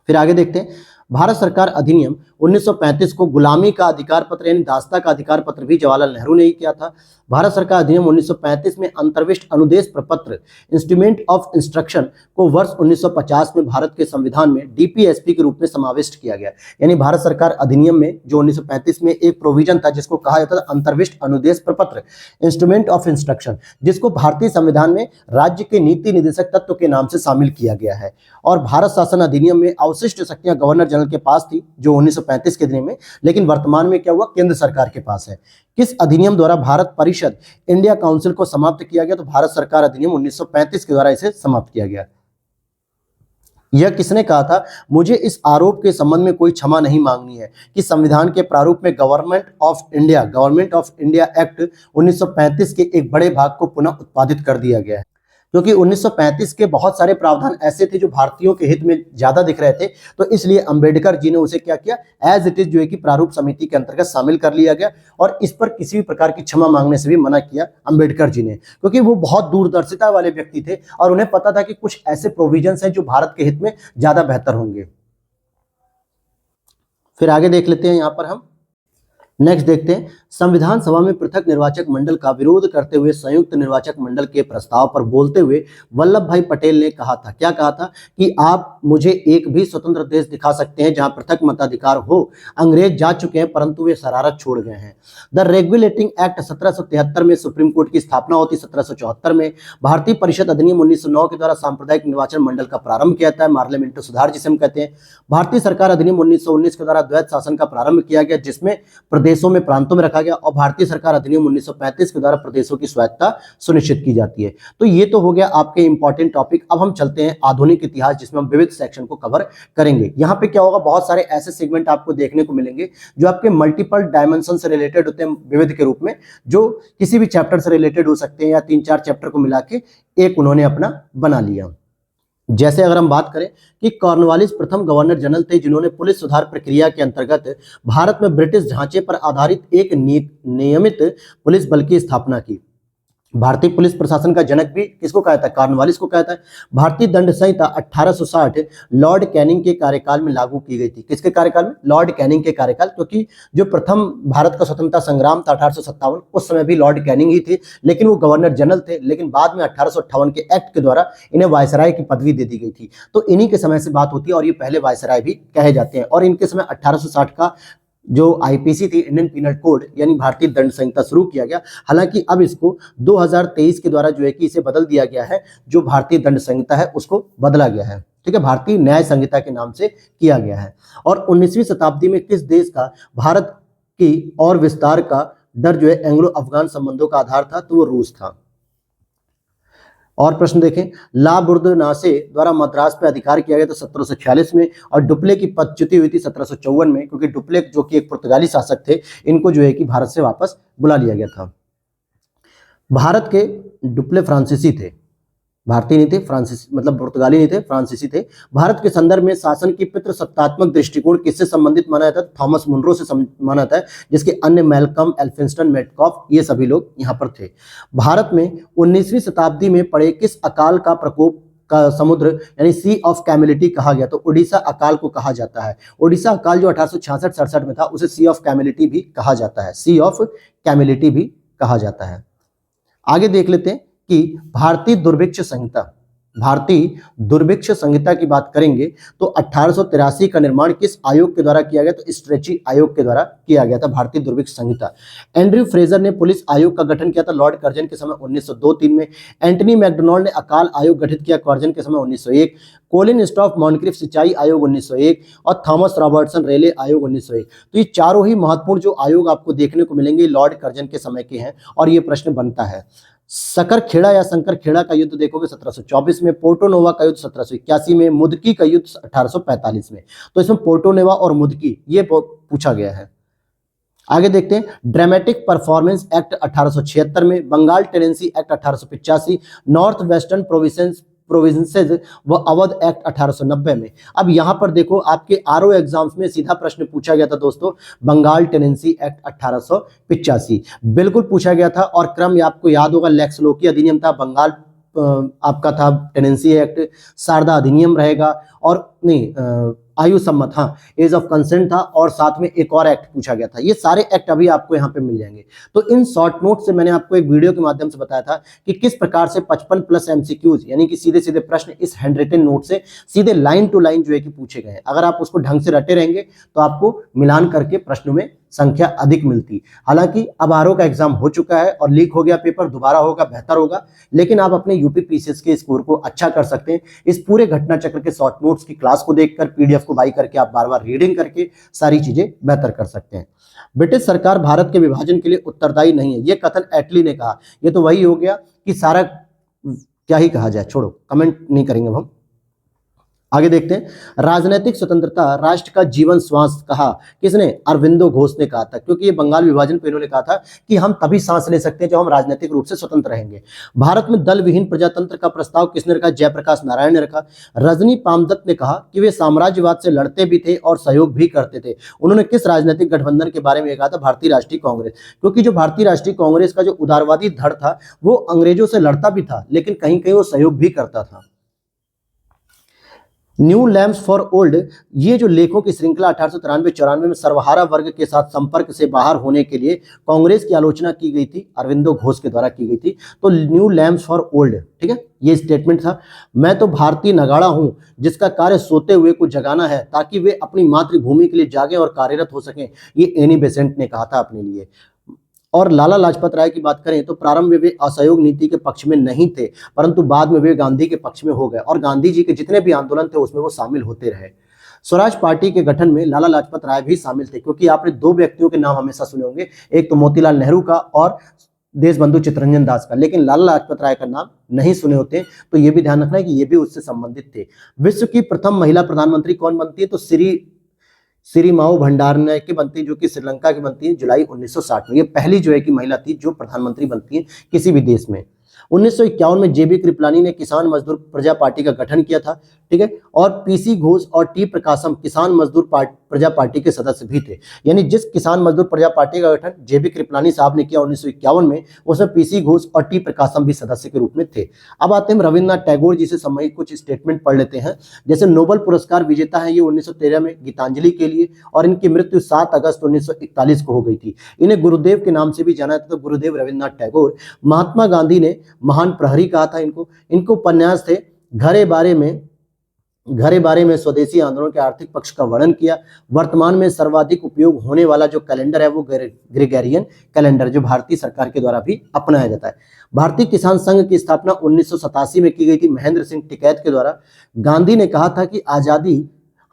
फिर आगे देखते हैं। भारत सरकार अधिनियम 1935 को गुलामी का अधिकार पत्र यानी दासता का अधिकार पत्र भी जवाहरलाल नेहरू ने ही किया था। भारत सरकार अधिनियम 1935 में अंतर्विष्ट अनुदेश प्रपत्र इंस्ट्रूमेंट ऑफ इंस्ट्रक्शन को वर्ष 1950 में भारत के संविधान में डीपीएसपी के रूप में समाविष्ट किया गया। यानी भारत सरकार अधिनियम में जो 1935 में एक प्रोविजन था जिसको कहा जाता था अंतर्विष्ट अनुदेश प्रपत्र इंस्ट्रूमेंट ऑफ इंस्ट्रक्शन, जिसको भारतीय संविधान में राज्य के नीति निदेशक तत्व के नाम से शामिल किया गया है। और भारत शासन अधिनियम में अवशिष्ट शक्तियां गवर्नर जनरल के पास थी जो 1935 के दिन में, लेकिन वर्तमान में क्या हुआ, केंद्र सरकार के पास है। किस अधिनियम द्वारा भारत परिषद इंडिया काउंसिल को समाप्त किया गया? तो भारत सरकार अधिनियम 1935 के द्वारा इसे समाप्त किया गया। यह किसने कहा था? मुझे इस आरोप के संबंध में कोई क्षमा नहीं मांगनी है कि संविधान के प्रारूप में गवर्नमेंट ऑफ इंडिया एक्ट 1935 के एक बड़े भाग को पुनः उत्पादित कर दिया गया है, क्योंकि 1935 के बहुत सारे प्रावधान ऐसे थे जो भारतीयों के हित में ज्यादा दिख रहे थे। तो इसलिए अंबेडकर जी ने उसे क्या किया, एज इट इज जो है कि प्रारूप समिति के अंतर्गत शामिल कर लिया गया। और इस पर किसी भी प्रकार की क्षमा मांगने से भी मना किया अंबेडकर जी ने, क्योंकि वो बहुत दूरदर्शिता वाले व्यक्ति थे और उन्हें पता था कि कुछ ऐसे प्रोविजंस हैं जो भारत के हित में ज्यादा बेहतर होंगे। फिर आगे देख लेते हैं। यहाँ पर हम नेक्स्ट देखते हैं। संविधान सभा में पृथक निर्वाचक मंडल का विरोध करते हुए संयुक्त निर्वाचक मंडल के प्रस्ताव पर बोलते हुए वल्लभ भाई पटेल ने कहा था, क्या कहा था, कि आप मुझे एक भी स्वतंत्र देश दिखा सकते हैं जहां पृथक मताधिकार हो। अंग्रेज जा चुके हैं परंतु वे शरारत छोड़ गए हैं। द रेगुलेटिंग एक्ट 1773 में सुप्रीम कोर्ट की स्थापना होती, 1774 में भारतीय परिषद अधिनियम 1909 के द्वारा सांप्रदायिक निर्वाचन मंडल का प्रारंभ किया था, पार्लियामेंट्री सुधार जिसे हम कहते हैं। भारतीय सरकार अधिनियम 1919 के द्वारा द्वैत शासन का प्रारंभ किया गया, जिसमें प्रदेशों में प्रांतों में रखा गया। और भारतीय सरकार अधिनियम 1935 के द्वारा प्रदेशों की स्वायत्तता सुनिश्चित की जाती है। तो ये तो हो गया आपके इंपॉर्टेंट टॉपिक। अब हम चलते हैं आधुनिक इतिहास, जिसमें हम विविध सेक्शन को कवर करेंगे। यहाँ पे क्या होगा, बहुत सारे ऐसे सेगमेंट आपको देखने को मिलेंगे जो आपके मल्टीपल डायमेंशन से रिलेटेड होते हैं विविध के रूप में, जो किसी भी चैप्टर से रिलेटेड हो सकते हैं या 3-4 चैप्टर को मिला के एक उन्होंने अपना बना लिया। जैसे अगर हम बात करें कि कॉर्नवालिस प्रथम गवर्नर जनरल थे जिन्होंने पुलिस सुधार प्रक्रिया के अंतर्गत भारत में ब्रिटिश ढांचे पर आधारित एक नियमित पुलिस बल की स्थापना की। भारतीय पुलिस प्रशासन का जनक भी किसको कहता है, कॉर्नवालिस को कहता है। भारतीय दंड संहिता 1860 लॉर्ड कैनिंग के कार्यकाल में लागू की गई थी। किसके कार्यकाल में? लॉर्ड कैनिंग के कार्यकाल, क्योंकि जो प्रथम भारत का स्वतंत्रता संग्राम था 1857, उस समय भी लॉर्ड कैनिंग ही थे, लेकिन वो गवर्नर जनरल थे। लेकिन बाद में 1858 के एक्ट के द्वारा इन्हें वायसराय की पदवी दे दी गई थी। तो इन्हीं के समय से बात होती है और ये पहले वायसराय भी कहे जाते हैं। और इनके समय 1860 का जो आईपीसी थी, इंडियन पीनल कोड यानी भारतीय दंड संहिता शुरू किया गया। हालांकि अब इसको 2023 के द्वारा जो है कि इसे बदल दिया गया है, जो भारतीय दंड संहिता है उसको बदला गया है। ठीक है, भारतीय न्याय संहिता के नाम से किया गया है। और 19वीं शताब्दी में किस देश का भारत की और विस्तार का डर जो है एंग्लो अफगान संबंधों का आधार था? तो वो रूस था। और प्रश्न देखें, ला बुर्दनासे द्वारा मद्रास पे अधिकार किया गया तो 1746 में, और डुप्ले की पदच्युति हुई थी 1754 में, क्योंकि डुप्ले जो कि एक पुर्तगाली शासक थे, इनको जो है कि भारत से वापस बुला लिया गया था। भारत के डुप्ले फ्रांसीसी थे, भारतीय नहीं थे, फ्रांसीसी मतलब पुर्तगाली नहीं थे, फ्रांसीसी थे। भारत के संदर्भ में शासन की पितृसत्तात्मक दृष्टिकोण किससे संबंधित माना जाता है? थॉमस मुनरो से माना जाता है, जिसके अन्य मेलकम, एल्फिंस्टन, मेटकॉफ ये सभी लोग यहाँ पर थे। भारत में 19वीं शताब्दी में पड़े किस अकाल का प्रकोप का समुद्र यानी सी ऑफ कैमिलिटी कहा गया? तो उड़ीसा अकाल को कहा जाता है। उड़ीसा अकाल जो 1866-67 में था उसे सी ऑफ कैमिलिटी भी कहा जाता है, सी ऑफ कैमिलिटी भी कहा जाता है। आगे देख लेते हैं कि भारतीय दुर्भिक्ष संहिता भारतीय दुर्भिक्ष संहिता की बात करेंगे तो 1883 का निर्माण किस आयोग के द्वारा किया गया? तो स्ट्रेची आयोग के द्वारा किया गया था भारतीय दुर्भिक्ष संहिता। एंड्रयू फ्रेजर ने पुलिस आयोग का गठन किया था लॉर्ड कर्जन के समय 1902-3 में। एंटनी मैकडोनाल्ड ने अकाल आयोग गठित किया कर्जन के समय 1901। कोलिन स्टॉफ मॉन्क्रिफ सिंचाई आयोग 1901 और थॉमस रॉबर्टसन रेले आयोग 1901। तो ये चारों ही महत्वपूर्ण जो आयोग आपको देखने को मिलेंगे लॉर्ड कर्जन के समय के हैं और ये प्रश्न बनता है। सकरखेड़ा या शंकरखेड़ा का युद्ध देखोगे 1724 में, पोर्टोनोवा का युद्ध 1781 में, मुदकी का युद्ध 1845 में। तो इसमें पोर्टोनोवा और मुदकी ये पूछा गया है। आगे देखते हैं, ड्रामेटिक परफॉर्मेंस एक्ट 1876 में, Bengal tenancy act 1885, north western provinces व अवध एक्ट 1890 में। अब यहां पर देखो आपके आरओ एग्जाम्स में सीधा प्रश्न पूछा गया था दोस्तों, बंगाल टेनेंसी एक्ट 1885 बिल्कुल पूछा गया था। और क्रम आपको याद होगा, लेक्स लोकी अधिनियम था, बंगाल आपका था टेनेंसी एक्ट, शारदा अधिनियम रहेगा और नहीं आयु सम्मत, हाँ एज ऑफ कंसेंट था, और साथ में एक और एक्ट पूछा गया था। ये सारे एक्ट अभी आपको यहाँ पे मिल जाएंगे। तो इन शॉर्ट नोट से मैंने आपको एक वीडियो के माध्यम से बताया था कि किस प्रकार से 55+ एमसीक्यूज यानी कि सीधे सीधे प्रश्न इस हैंडरिटन नोट से सीधे लाइन टू लाइन जो है कि पूछे गए हैं। अगर आप उसको ढंग से रटे रहेंगे तो आपको मिलान करके प्रश्नों में संख्या अधिक मिलती। हालांकि अब आरओ का एग्जाम हो चुका है और लीक हो गया पेपर, दोबारा होगा बेहतर होगा, लेकिन आप अपने यूपी पीसीएस के स्कोर को अच्छा कर सकते हैं इस पूरे घटना चक्र के शॉर्ट नोट्स की क्लास को देखकर, पीडीएफ को बाई करके आप बार बार रीडिंग करके सारी चीजें बेहतर कर सकते हैं। ब्रिटिश सरकार भारत के विभाजन के लिए उत्तरदायी नहीं है, यह कथन एटली ने कहा। ये तो वही हो गया कि सारा क्या ही कहा जाए, छोड़ो कमेंट नहीं करेंगे हम। आगे देखते हैं, राजनीतिक स्वतंत्रता राष्ट्र का जीवन श्वास कहा किसने? अरविंदो घोष ने कहा था, क्योंकि ये बंगाल विभाजन पे इन्होंने कहा था कि हम तभी सांस ले सकते हैं जब हम राजनीतिक रूप से स्वतंत्र रहेंगे। भारत में दल विहीन प्रजातंत्र का प्रस्ताव किसने रखा? जयप्रकाश नारायण ने रखा। रजनी पामदत्त ने कहा कि वे साम्राज्यवाद से लड़ते भी थे और सहयोग भी करते थे। उन्होंने किस राजनीतिक गठबंधन के बारे में कहा था? भारतीय राष्ट्रीय कांग्रेस, क्योंकि जो भारतीय राष्ट्रीय कांग्रेस का जो उदारवादी धड़ था वो अंग्रेजों से लड़ता भी था लेकिन कहीं कहीं वो सहयोग भी करता था। न्यू लैम्प्स फॉर ओल्ड, ये जो लेखों की श्रृंखला 1893-94 में सर्वहारा वर्ग के साथ संपर्क से बाहर होने के लिए कांग्रेस की आलोचना की गई थी, अरविंदो घोष के द्वारा की गई थी। तो न्यू लैम्प्स फॉर ओल्ड, ठीक है, ये स्टेटमेंट था। मैं तो भारतीय नगाड़ा हूं जिसका कार्य सोते हुए को जगाना है ताकि वे अपनी मातृभूमि के लिए जागें और कार्यरत हो सकें, ये एनी बेसेंट ने कहा था अपने लिए। और लाला लाजपत राय की बात करें तो प्रारंभ में वे असहयोग नीति के पक्ष में नहीं थे, परंतु बाद में वे गांधी के पक्ष में हो गए और गांधी जी के जितने भी आंदोलन थे उसमें वो शामिल होते रहे। स्वराज पार्टी के गठन में लाला लाजपत राय भी शामिल थे, क्योंकि आपने दो व्यक्तियों के नाम हमेशा सुने होंगे, एक तो मोतीलाल नेहरू का और देशबंधु चित्तरंजन दास का, लेकिन लाला लाजपत राय का नाम नहीं सुने होते। तो ये भी ध्यान रखना है कि ये भी उससे संबंधित थे। विश्व की प्रथम महिला प्रधानमंत्री कौन बनती है? तो सिरिमाओ भंडारनायके बनती है, जो कि श्रीलंका की बनती है जुलाई 1960 में। ये पहली जो है कि महिला थी जो प्रधानमंत्री बनती है किसी भी देश में। 1951 में जेबी कृपलानी ने किसान मजदूर प्रजा पार्टी का गठन किया था, ठीक है, और पीसी घोष और टी प्रकाशम किसान मजदूर प्रजा पार्टी के सदस्य भी थे। यानी जिस किसान मजदूर प्रजा पार्टी का गठन जेबी कृपलानी साहब ने किया 1951 में, उसमें पीसी घोष और टी प्रकाशम भी सदस्य के रूप में थे। अब आते हैं रविन्द्रनाथ टैगोर जी से संबंधित कुछ स्टेटमेंट पढ़ लेते हैं। जैसे नोबेल पुरस्कार विजेता है ये 1913 में गीतांजलि के लिए, और इनकी मृत्यु 7 अगस्त 1941 को हो गई थी। इन्हें गुरुदेव के नाम से भी जाना जाता था, गुरुदेव रविन्द्रनाथ टैगोर। महात्मा गांधी ने महान प्रहरी कहा था इनको उपन्यास थे घरे बारे में स्वदेशी आंदोलन के आर्थिक पक्ष का वर्णन किया। वर्तमान में सर्वाधिक उपयोग होने वाला जो कैलेंडर है वो ग्रेगोरियन कैलेंडर, जो भारतीय सरकार के द्वारा भी अपनाया जाता है। भारतीय किसान संघ की स्थापना 1987 में की गई थी महेंद्र सिंह टिकैत के द्वारा। गांधी ने कहा था कि आजादी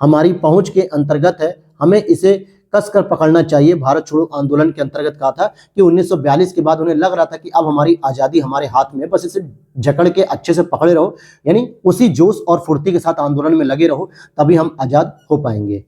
हमारी पहुंच के अंतर्गत है, हमें इसे कसकर पकड़ना चाहिए। भारत छोड़ो आंदोलन के अंतर्गत कहा था कि 1942 के बाद उन्हें लग रहा था कि अब हमारी आजादी हमारे हाथ में, बस इसे जकड़ के अच्छे से पकड़े रहो, यानी उसी जोश और फुर्ती के साथ आंदोलन में लगे रहो, तभी हम आजाद हो पाएंगे।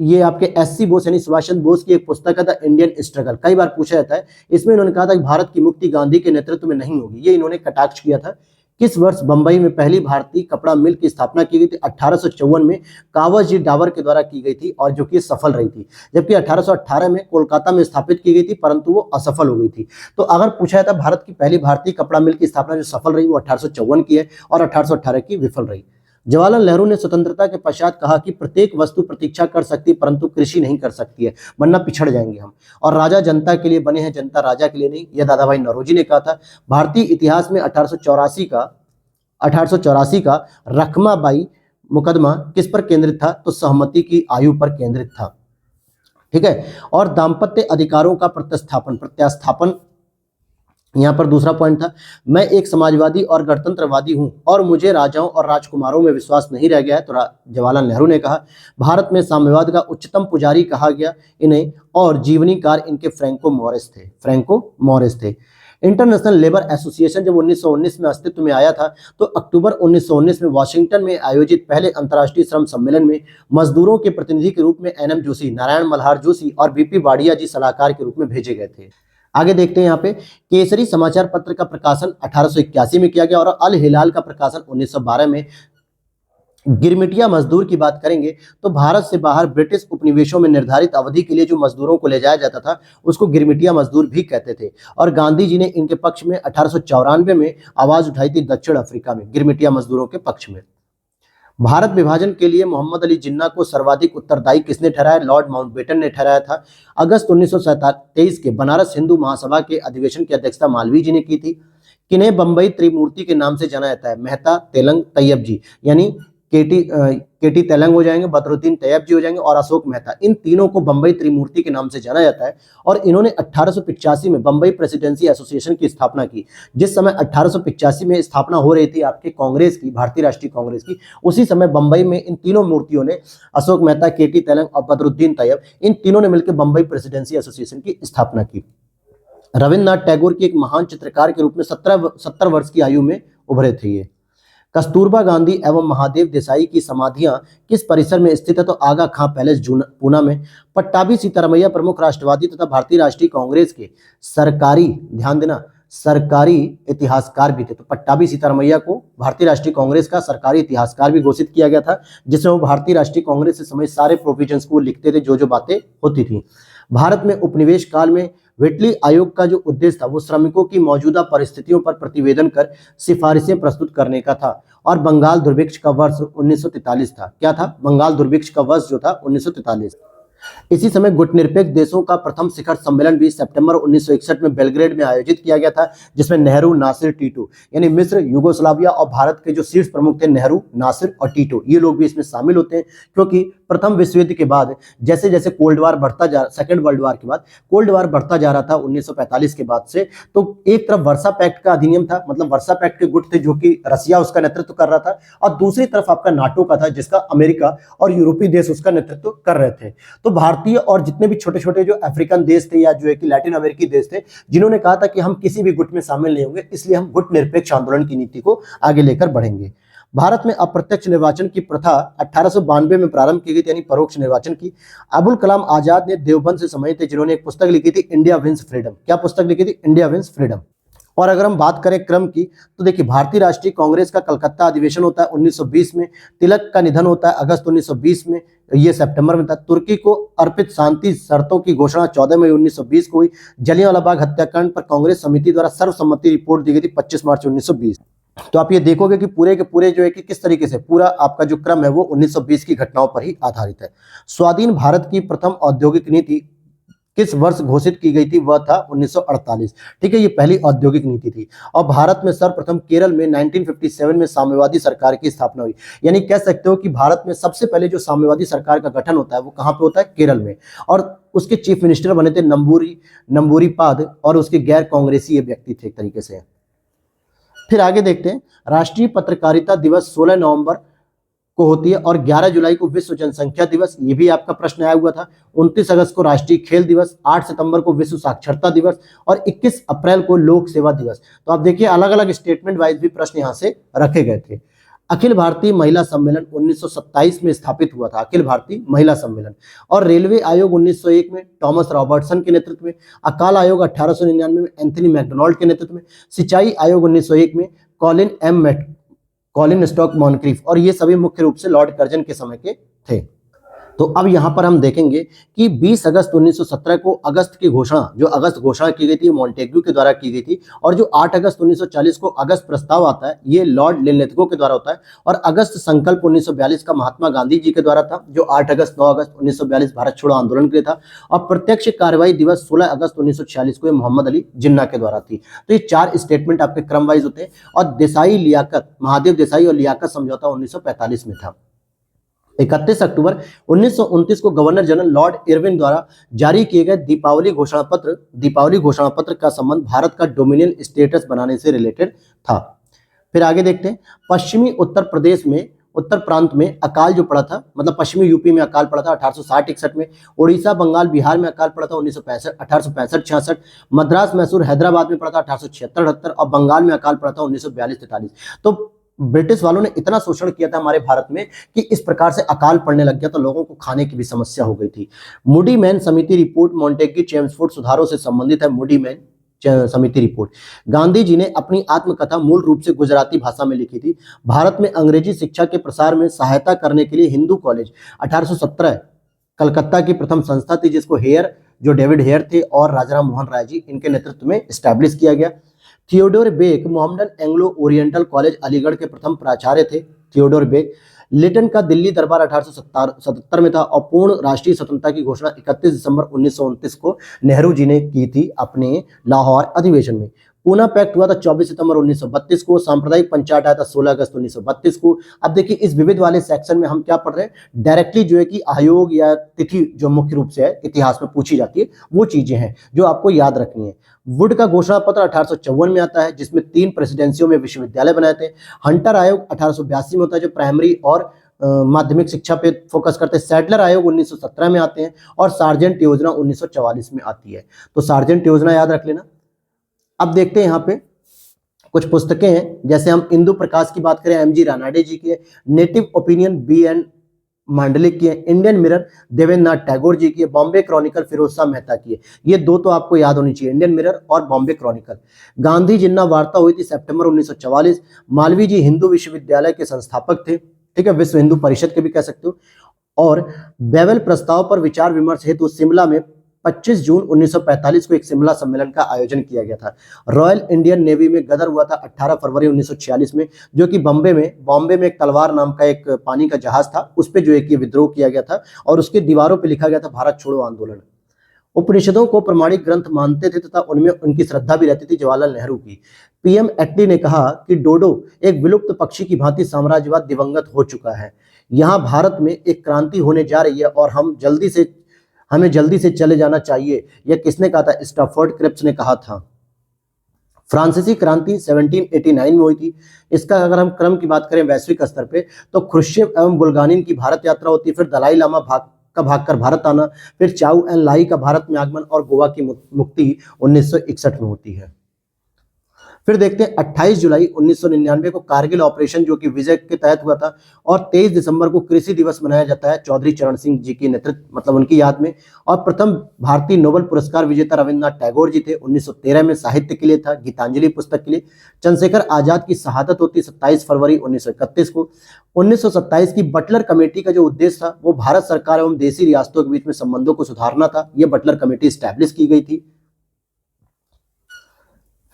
ये आपके एससी बोस यानी सुभाष चंद्र बोस की एक पुस्तक है द इंडियन स्ट्रगल, कई बार पूछा जाता है। इसमें इन्होंने कहा था कि भारत की मुक्ति गांधी के नेतृत्व में नहीं होगी, ये इन्होंने कटाक्ष किया था। किस वर्ष बंबई में पहली भारतीय कपड़ा मिल की स्थापना की गई थी? 1854 में कावज जी डावर के द्वारा की गई थी, और जो कि सफल रही थी। जबकि 1818 में कोलकाता में स्थापित की गई थी, परंतु वो असफल हो गई थी। तो अगर पूछा जाता भारत की पहली भारतीय कपड़ा मिल की स्थापना जो सफल रही वो 1854 की है और 1818 की विफल रही। जवाहरलाल नेहरू ने स्वतंत्रता के पश्चात कहा कि प्रत्येक वस्तु प्रतीक्षा कर सकती है परंतु कृषि नहीं कर सकती है, वरना पिछड़ जाएंगे हम, और राजा जनता के लिए बने हैं, जनता राजा के लिए नहीं, यह दादा भाई नौरोजी ने कहा था। भारतीय इतिहास में 1884 1884 का रखमाबाई मुकदमा किस पर केंद्रित था? तो सहमति की आयु पर केंद्रित था। ठीक है। और दाम्पत्य अधिकारों का प्रत्यास्थापन यहां पर दूसरा पॉइंट था। मैं एक समाजवादी और गणतंत्रवादी हूं और मुझे राजाओं और राजकुमारों में विश्वास नहीं रह गया है, तो जवाहरलाल नेहरू ने कहा। भारत में साम्यवाद का उच्चतम पुजारी कहा गया इन्हें, और जीवनीकार इनके फ्रैंको मोरिस थे। इंटरनेशनल लेबर एसोसिएशन जब 1919 में अस्तित्व में आया था, तो अक्टूबर 1919 में वाशिंगटन में आयोजित पहले अंतर्राष्ट्रीय श्रम सम्मेलन में मजदूरों के प्रतिनिधि के रूप में एनएम जोशी, नारायण मल्हार जोशी और बीपी वाडिया जी सलाहकार के रूप में भेजे गए थे। आगे देखते हैं यहाँ पे, केसरी समाचार पत्र का प्रकाशन 1881 में किया गया और अल हिलाल का प्रकाशन 1912 में। गिरमिटिया मजदूर की बात करेंगे तो भारत से बाहर ब्रिटिश उपनिवेशों में निर्धारित अवधि के लिए जो मजदूरों को ले जाया जाता था उसको गिरमिटिया मजदूर भी कहते थे, और गांधी जी ने इनके पक्ष में 1894 में आवाज उठाई थी दक्षिण अफ्रीका में गिरमिटिया मजदूरों के पक्ष में। भारत विभाजन के लिए मोहम्मद अली जिन्ना को सर्वाधिक उत्तरदायी किसने ठहराया? लॉर्ड माउंटबेटन ने ठहराया था। अगस्त 1923 के बनारस हिंदू महासभा के अधिवेशन की अध्यक्षता मालवीय जी ने की थी। किन्हें बंबई त्रिमूर्ति के नाम से जाना जाता है? मेहता, तेलंग, तैयब जी, यानी केटी तेलंग हो जाएंगे, बदरुद्दीन तैयब जी हो जाएंगे और अशोक मेहता। इन तीनों को बंबई त्रिमूर्ति के नाम से जाना जाता है। और इन्होंने 1885 में बंबई प्रेसिडेंसी एसोसिएशन की स्थापना की। जिस समय 1885 में स्थापना हो रही थी आपके कांग्रेस की, भारतीय राष्ट्रीय कांग्रेस की, उसी समय बंबई में इन तीनों मूर्तियों ने, अशोक मेहता, केटी तेलंग और बदरुद्दीन तैयब, इन तीनों ने मिलकर बंबई प्रेसिडेंसी एसोसिएशन की स्थापना की। रविन्द्रनाथ टैगोर की एक महान चित्रकार के रूप में 70 वर्ष की आयु में उभरे थे ये। कस्तूरबा गांधी एवं महादेव देसाई की समाधियां किस परिसर में स्थित है? तो आगा खां पैलेस, पूना में। पट्टाभी सीतारमैया प्रमुख राष्ट्रवादी तथा भारतीय राष्ट्रीय कांग्रेस के सरकारी, ध्यान देना, सरकारी इतिहासकार भी थे। तो पट्टाभी सीतारमैया को भारतीय राष्ट्रीय कांग्रेस का सरकारी इतिहासकार भी घोषित किया गया था, जिसमें वो भारतीय राष्ट्रीय कांग्रेस से संबंधित सारे प्रोविजंस को लिखते थे, जो जो बातें होती थी। भारत में उपनिवेश काल में व्हिटली आयोग का जो उद्देश्य था वो श्रमिकों की मौजूदा परिस्थितियों पर प्रतिवेदन कर सिफारिशें प्रस्तुत करने का था। और बंगाल दुर्भिक्ष का वर्ष 1943 था। क्या था? बंगाल दुर्भिक्ष का वर्ष जो था 1943। इसी समय गुटनिरपेक्ष देशों का प्रथम शिखर सम्मेलन भी सितंबर 1961 में बेलग्रेड में आयोजित किया गया था, जिसमें नेहरू, नासिर, टीटो, यानी मिस्र, यूगोस्लाविया और भारत के जो शीर्ष प्रमुख थे नेहरू, नासिर और टीटो, ये लोग भी इसमें शामिल होते हैं। क्योंकि प्रथम विश्व युद्ध के बाद जैसे जैसे कोल्ड वार बढ़ता जा, सेकेंड वर्ल्ड वार के बाद कोल्ड वार बढ़ता जा रहा था 1945 के बाद से, तो एक तरफ वर्सा पैक्ट का अधिनियम था, मतलब वर्सा पैक्ट के गुट थे जो कि रसिया उसका नेतृत्व कर रहा था, और दूसरी तरफ आपका नाटो का था जिसका अमेरिका और यूरोपीय देश उसका नेतृत्व कर रहे थे। तो भारतीय और जितने भी छोटे छोटे जो अफ्रीकन देश थे या जो है कि लैटिन अमेरिकी देश थे, जिन्होंने कहा था कि हम किसी भी गुट में शामिल नहीं होंगे, इसलिए हम गुट निरपेक्ष आंदोलन की नीति को आगे लेकर बढ़ेंगे। भारत में अप्रत्यक्ष निर्वाचन की प्रथा 1892 में प्रारंभ की गई थी, यानी परोक्ष निर्वाचन की। अबुल कलाम आजाद ने देवबंद से संबंधित थे, जिन्होंने एक पुस्तक लिखी थी इंडिया विंस फ्रीडम। क्या पुस्तक लिखी थी? India wins freedom. और अगर हम बात करें क्रम की, तो देखिए भारतीय राष्ट्रीय कांग्रेस का कलकत्ता अधिवेशन होता है 1920 में। तिलक का निधन होता है अगस्त 1920 में, ये सितंबर में था। तुर्की को अर्पित शांति शर्तों की घोषणा 14 मई 1920 को हुई। जलियांवाला बाग हत्याकांड पर कांग्रेस समिति द्वारा सर्वसम्मति रिपोर्ट दी गई थी 25 मार्च 1920। तो आप ये देखोगे कि पूरे के पूरे जो है कि किस तरीके से पूरा आपका जो क्रम है वो 1920 की घटनाओं पर ही आधारित है। स्वाधीन भारत की प्रथम औद्योगिक नीति किस वर्ष घोषित की गई थी? वह था 1948। ठीक है, ये पहली औद्योगिक नीति थी। और भारत में सर्वप्रथम केरल में 1957 में साम्यवादी सरकार की स्थापना हुई। यानी कह सकते हो कि भारत में सबसे पहले जो साम्यवादी सरकार का गठन होता है वो कहाँ पे होता है? केरल में। और उसके चीफ मिनिस्टर बने थे नंबूरी पाद, और उसके गैर कांग्रेसी व्यक्ति थे एक तरीके से। फिर आगे देखते हैं, राष्ट्रीय पत्रकारिता दिवस 16 नवंबर को होती है और 11 जुलाई को विश्व जनसंख्या दिवस, ये भी आपका प्रश्न आया हुआ था। 29 अगस्त को राष्ट्रीय खेल दिवस, 8 सितंबर को विश्व साक्षरता दिवस और 21 अप्रैल को लोक सेवा दिवस। तो आप देखिए अलग अलग स्टेटमेंट वाइज भी प्रश्न यहाँ से रखे गए थे। अखिल भारतीय महिला सम्मेलन 1927 में स्थापित हुआ था, अखिल भारतीय महिला सम्मेलन। और रेलवे आयोग 1901 में टॉमस रॉबर्टसन के नेतृत्व में। अकाल आयोग 1899 में एंथनी मैकडोनाल्ड के नेतृत्व में। सिंचाई आयोग 1901 में कॉलिन स्टॉक मॉनक्रीफ, और ये सभी मुख्य रूप से लॉर्ड कर्जन के समय के थे। तो अब यहाँ पर हम देखेंगे कि 20 अगस्त 1917 को अगस्त की घोषणा, जो अगस्त घोषणा की गई थी मॉन्टेग्यू के द्वारा की गई थी, और जो 8 अगस्त 1940 को अगस्त प्रस्ताव आता है ये लॉर्ड लिनलिथगो के द्वारा होता है, और अगस्त संकल्प 1942 का महात्मा गांधी जी के द्वारा था, जो 8 अगस्त 9 अगस्त 1942 भारत छोड़ो आंदोलन के लिए था, और प्रत्यक्ष कार्रवाई दिवस 16 अगस्त 1946 को मोहम्मद अली जिन्ना के द्वारा थी। तो ये 4 स्टेटमेंट आपके क्रम वाइज होते हैं, और देसाई लियाकत, महादेव देसाई और लियाकत समझौता 1945 में था। 31 अक्टूबर 1929 को गवर्नर जनरल लॉर्ड इरविन द्वारा जारी किए गए दीपावली घोषणा पत्र का संबंध भारत का डोमिनियन स्टेटस बनाने से रिलेटेड था। फिर आगे देखते हैं, पश्चिमी उत्तर प्रांत में अकाल जो पड़ा था, मतलब पश्चिमी यूपी में अकाल पड़ा था 1860-61 में, उड़ीसा बंगाल बिहार में अकाल पड़ा था 1865-66, मद्रास मैसूर हैदराबाद में पड़ा था 1876-78, और बंगाल में अकाल पड़ा था 1942-43। तो ब्रिटिश वालों ने इतना शोषण किया था हमारे भारत में कि इस प्रकार से अकाल पड़ने लग गया, तो लोगों को खाने की भी समस्या हो गई थी। मूडी मैन समिति रिपोर्ट मॉन्टेग्यू चेम्सफोर्ड सुधारों से संबंधित है। मूडी मैन समिति रिपोर्ट। गांधी जी ने अपनी आत्मकथा मूल रूप से गुजराती भाषा में लिखी थी। भारत में अंग्रेजी शिक्षा के प्रसार में सहायता करने के लिए हिंदू कॉलेज 1817 कलकत्ता की प्रथम संस्था थी, जिसको हेयर, जो डेविड हेयर थे और राजाराम मोहन राय जी, इनके नेतृत्व में स्टैब्लिश किया गया। Theodore Beck Mohammedan Anglo Oriental College Aligarh के प्रथम प्राचार्य थे। Theodore bake. लिटन का दिल्ली दरबार 1877 में था, और पूर्ण राष्ट्रीय स्वतंत्रता की घोषणा 31 दिसंबर 1929 को नेहरू जी ने की थी अपने लाहौर अधिवेशन में। पूना पैक्ट हुआ था 24 सितंबर 1932 को। सांप्रदायिक पंचायत आया था 16 अगस्त 1932 को। अब देखिए इस विविध वाले सेक्शन में हम क्या पढ़ रहे हैं, डायरेक्टली जो है कि आयोग या तिथि जो मुख्य रूप से है इतिहास में पूछी जाती है, वो चीजें हैं जो आपको याद रखनी है। वुड का घोषणा पत्र 1854 में आता है, जिसमें 3 प्रेसिडेंसियों में विश्वविद्यालय बनाए थे। हंटर आयोग 1882 में होता है, जो प्राइमरी और माध्यमिक शिक्षा पे फोकस करते हैं। सैडलर आयोग 1917 में आते हैं, और सार्जेंट योजना 1944 में आती है। तो सार्जेंट योजना याद रख लेना। अब देखते हैं यहाँ पे कुछ पुस्तकें हैं, जैसे हम इंदु प्रकाश की बात करें, एमजी रानाडे जी की है। नेटिव ओपिनियन BN मांडलिक की है। इंडियन मिरर देवेंद्र नाथ टैगोर जी की है। बॉम्बे क्रॉनिकल फिरोज शाह मेहता की है। ये 2 तो आपको याद होनी चाहिए, इंडियन मिरर और बॉम्बे क्रॉनिकल। गांधी जिन्ना वार्ता हुई थी सितंबर 1944। मालवीय जी हिंदू विश्वविद्यालय के संस्थापक थे, ठीक है, विश्व हिंदू परिषद के भी कह सकते हो। और बेवेल प्रस्ताव पर विचार विमर्श हेतु शिमला में 25 जून 1945 को एक शिमला सम्मेलन का आयोजन किया गया था। रॉयल इंडियन नेवी में गदर हुआ था 18 फरवरी 1946 में, जो कि बॉम्बे में एक तलवार नाम का एक पानी का जहाज था, उस पे जो है कि विद्रोह किया गया था, और उसके दीवारों पे लिखा गया था भारत छोड़ो आंदोलन। उपनिषदों को प्रमाणिक ग्रंथ मानते थे तथा उनमें उनकी श्रद्धा भी रहती थी जवाहरलाल नेहरू की। PM एटली ने कहा कि डोडो एक विलुप्त पक्षी की भांति साम्राज्यवाद दिवंगत हो चुका है। यहाँ भारत में एक क्रांति होने जा रही है और हमें जल्दी से चले जाना चाहिए। यह किसने कहा था? स्टैफोर्ड क्रिप्स ने कहा था। फ्रांसीसी क्रांति 1789 में हुई थी। इसका अगर हम क्रम की बात करें वैश्विक स्तर पे, तो खुर्शीव एवं बुल्गानिन की भारत यात्रा होती है, फिर दलाई लामा भागकर भारत आना, फिर चाउ एन लाई का भारत में आगमन, और गोवा की मुक्ति 1961 में होती है। फिर देखते हैं 28 जुलाई 1999 को कारगिल ऑपरेशन जो कि विजय के तहत हुआ था, और 23 दिसंबर को कृषि दिवस मनाया जाता है चौधरी चरण सिंह जी की नेतृत्व, मतलब उनकी याद में। और प्रथम भारतीय नोबेल पुरस्कार विजेता रविन्द्रनाथ टैगोर जी थे, 1913 में साहित्य के लिए था, गीतांजलि पुस्तक के लिए। चंद्रशेखर आजाद की शहादत होती 27 फरवरी 1931 को। 1927 की बटलर कमेटी का जो उद्देश्य था वो भारत सरकार एवं देशी रियासतों के बीच में संबंधों को सुधारना था। यह बटलर कमेटी स्टैब्लिश की गई थी।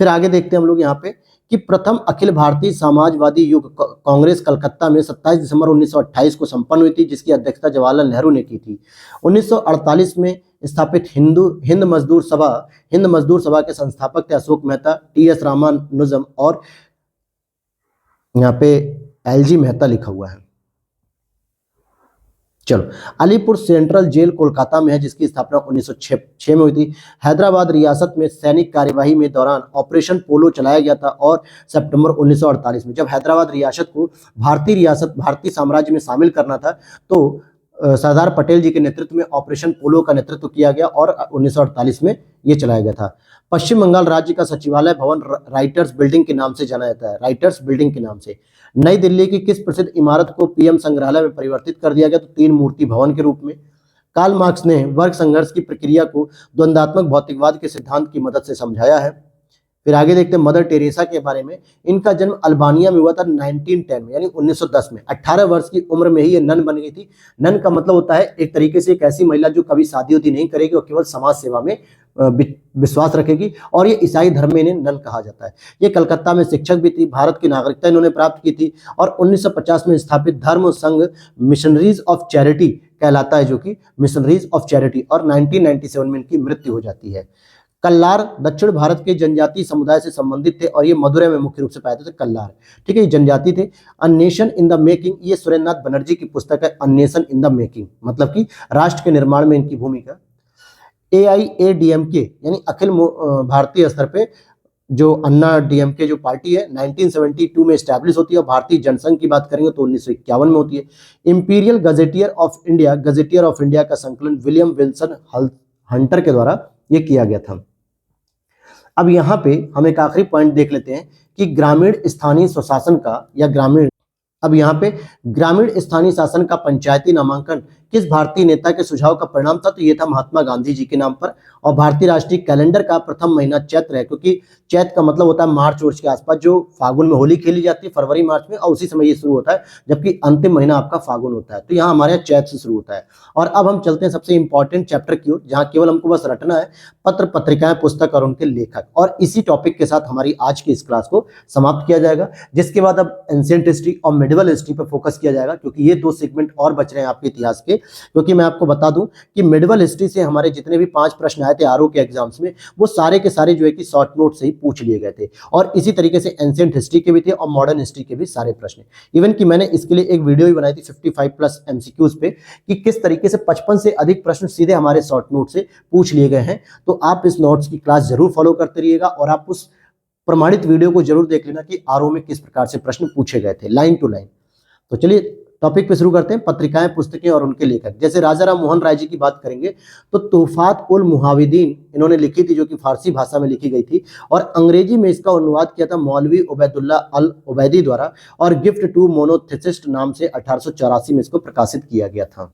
फिर आगे देखते हैं हम लोग यहाँ पे कि प्रथम अखिल भारतीय समाजवादी युग कांग्रेस कलकत्ता में 27 दिसंबर 1928 को संपन्न हुई थी, जिसकी अध्यक्षता जवाहरलाल नेहरू ने की थी। 1948 में स्थापित हिंद मजदूर सभा के संस्थापक थे अशोक मेहता, TS रामानुजम, और यहाँ पे LG मेहता लिखा हुआ है। चलो, अलीपुर सेंट्रल जेल कोलकाता में है, जिसकी स्थापना 1906 में हुई थी। हैदराबाद रियासत में सैनिक कार्यवाही में दौरान ऑपरेशन पोलो चलाया गया था, और सितंबर 1948 में जब हैदराबाद रियासत को भारतीय साम्राज्य में शामिल करना था, तो सरदार पटेल जी के नेतृत्व में ऑपरेशन पोलो का नेतृत्व किया गया, और 1948 में ये चलाया गया था। पश्चिम बंगाल राज्य का सचिवालय भवन राइटर्स बिल्डिंग के नाम से जाना जाता है, राइटर्स बिल्डिंग के नाम से। नई दिल्ली की किस प्रसिद्ध इमारत को PM संग्रहालय में परिवर्तित कर दिया गया? तो 3 मूर्ति भवन के रूप में। कार्ल मार्क्स ने वर्ग संघर्ष की प्रक्रिया को द्वंद्वात्मक भौतिकवाद के सिद्धांत की मदद से समझाया है। फिर आगे देखते हैं मदर टेरेसा के बारे में। इनका जन्म अल्बानिया में हुआ था 1910 में, यानी 1910 में। 18 वर्ष की उम्र में ही ये नन बन गई थी। नन का मतलब होता है एक तरीके से एक ऐसी महिला जो कभी शादी उदी नहीं करेगी और केवल समाज सेवा में विश्वास रखेगी, और ये ईसाई धर्म में इन्हें नन कहा जाता है। ये कलकत्ता में शिक्षक भी थी। भारत की नागरिकता इन्होंने प्राप्त की थी और 1950 में स्थापित धर्म संघ मिशनरीज ऑफ चैरिटी कहलाता है, जो कि मिशनरीज ऑफ चैरिटी, और 1997 में इनकी मृत्यु हो जाती है। कल्लार दक्षिण भारत के जनजातीय समुदाय से संबंधित थे और ये मदुरै में मुख्य रूप से पाए जाते थे। कल्लार, ठीक है, ये जनजाति थे। A nation in the making, ये सुरेंद्रनाथ बनर्जी की पुस्तक है। A nation in the making मतलब कि राष्ट्र के निर्माण में इनकी भूमिका। AIADMK यानी अखिल भारतीय स्तर पे जो अन्ना डीएमके जो पार्टी है 1972 में स्टैब्लिश होती है, और भारतीय जनसंघ की बात करेंगे तो 1951 में होती है। इंपीरियल गजेटियर ऑफ इंडिया का संकलन विलियम विल्सन हंटर के द्वारा ये किया गया था। अब यहाँ पे हम एक आखिरी पॉइंट देख लेते हैं कि ग्रामीण स्थानीय स्वशासन का या ग्रामीण स्थानीय शासन का पंचायती नामांकन किस भारतीय नेता के सुझाव का परिणाम था? तो ये था महात्मा गांधी जी के नाम पर। और भारतीय राष्ट्रीय कैलेंडर का प्रथम महीना चैत्र है, क्योंकि चैत्र का मतलब होता है मार्च वर्ष के आसपास, जो फागुन में होली खेली जाती है फरवरी मार्च में, और उसी समय ये शुरू होता है, जबकि अंतिम महीना आपका फागुन होता है। तो यहाँ हमारे यहाँ चैत्र से शुरू होता है। और अब हम चलते हैं सबसे इंपॉर्टेंट चैप्टर की ओर, जहाँ केवल हमको बस रटना है पत्र पत्रिकाएं पुस्तक और उनके लेखक। और इसी टॉपिक के साथ हमारी आज की इस क्लास को समाप्त किया जाएगा, जिसके बाद अब एंशिएंट हिस्ट्री और मिडिवल हिस्ट्री पर फोकस किया जाएगा, क्योंकि ये दो सेगमेंट और बच रहे हैं आपके इतिहास के। क्योंकि मैं आपको बता दूं कि मिडिवल हिस्ट्री से हमारे जितने भी 5 प्रश्न आए थे आरओ के एग्जाम्स में, वो सारे के सारे जो है कि शॉर्ट नोट से ही पूछ लिए गए थे। और इसी तरीके से एंशिएंट हिस्ट्री के भी थे और मॉडर्न हिस्ट्री के भी सारे प्रश्न। इवन कि मैंने इसके लिए एक वीडियो भी बनाई थी 55+ MCQs पे, कि किस तरीके से 55 से अधिक प्रश्न सीधे हमारे शॉर्ट नोट से पूछ लिए गए हैं। तो आप इस नोट्स की क्लास जरूर फॉलो करते रहिएगा, और आप उस प्रमाणित वीडियो को जरूर देख लेना कि आरओ में किस प्रकार से प्रश्न पूछे गए थे लाइन टू लाइन। तो चलिए टॉपिक पे शुरू करते हैं, पत्रिकाएं पुस्तकें और उनके लेखक। जैसे राजा राम मोहन राय जी की बात करेंगे तो तोहफात उल मुहाविदीन इन्होंने लिखी थी, जो कि फारसी भाषा में लिखी गई थी, और अंग्रेजी में इसका अनुवाद किया था मौलवी उबैदुल्ला अल उबैदी द्वारा, और गिफ्ट टू मोनोथिसिस्ट नाम से 1884 में इसको प्रकाशित किया गया था।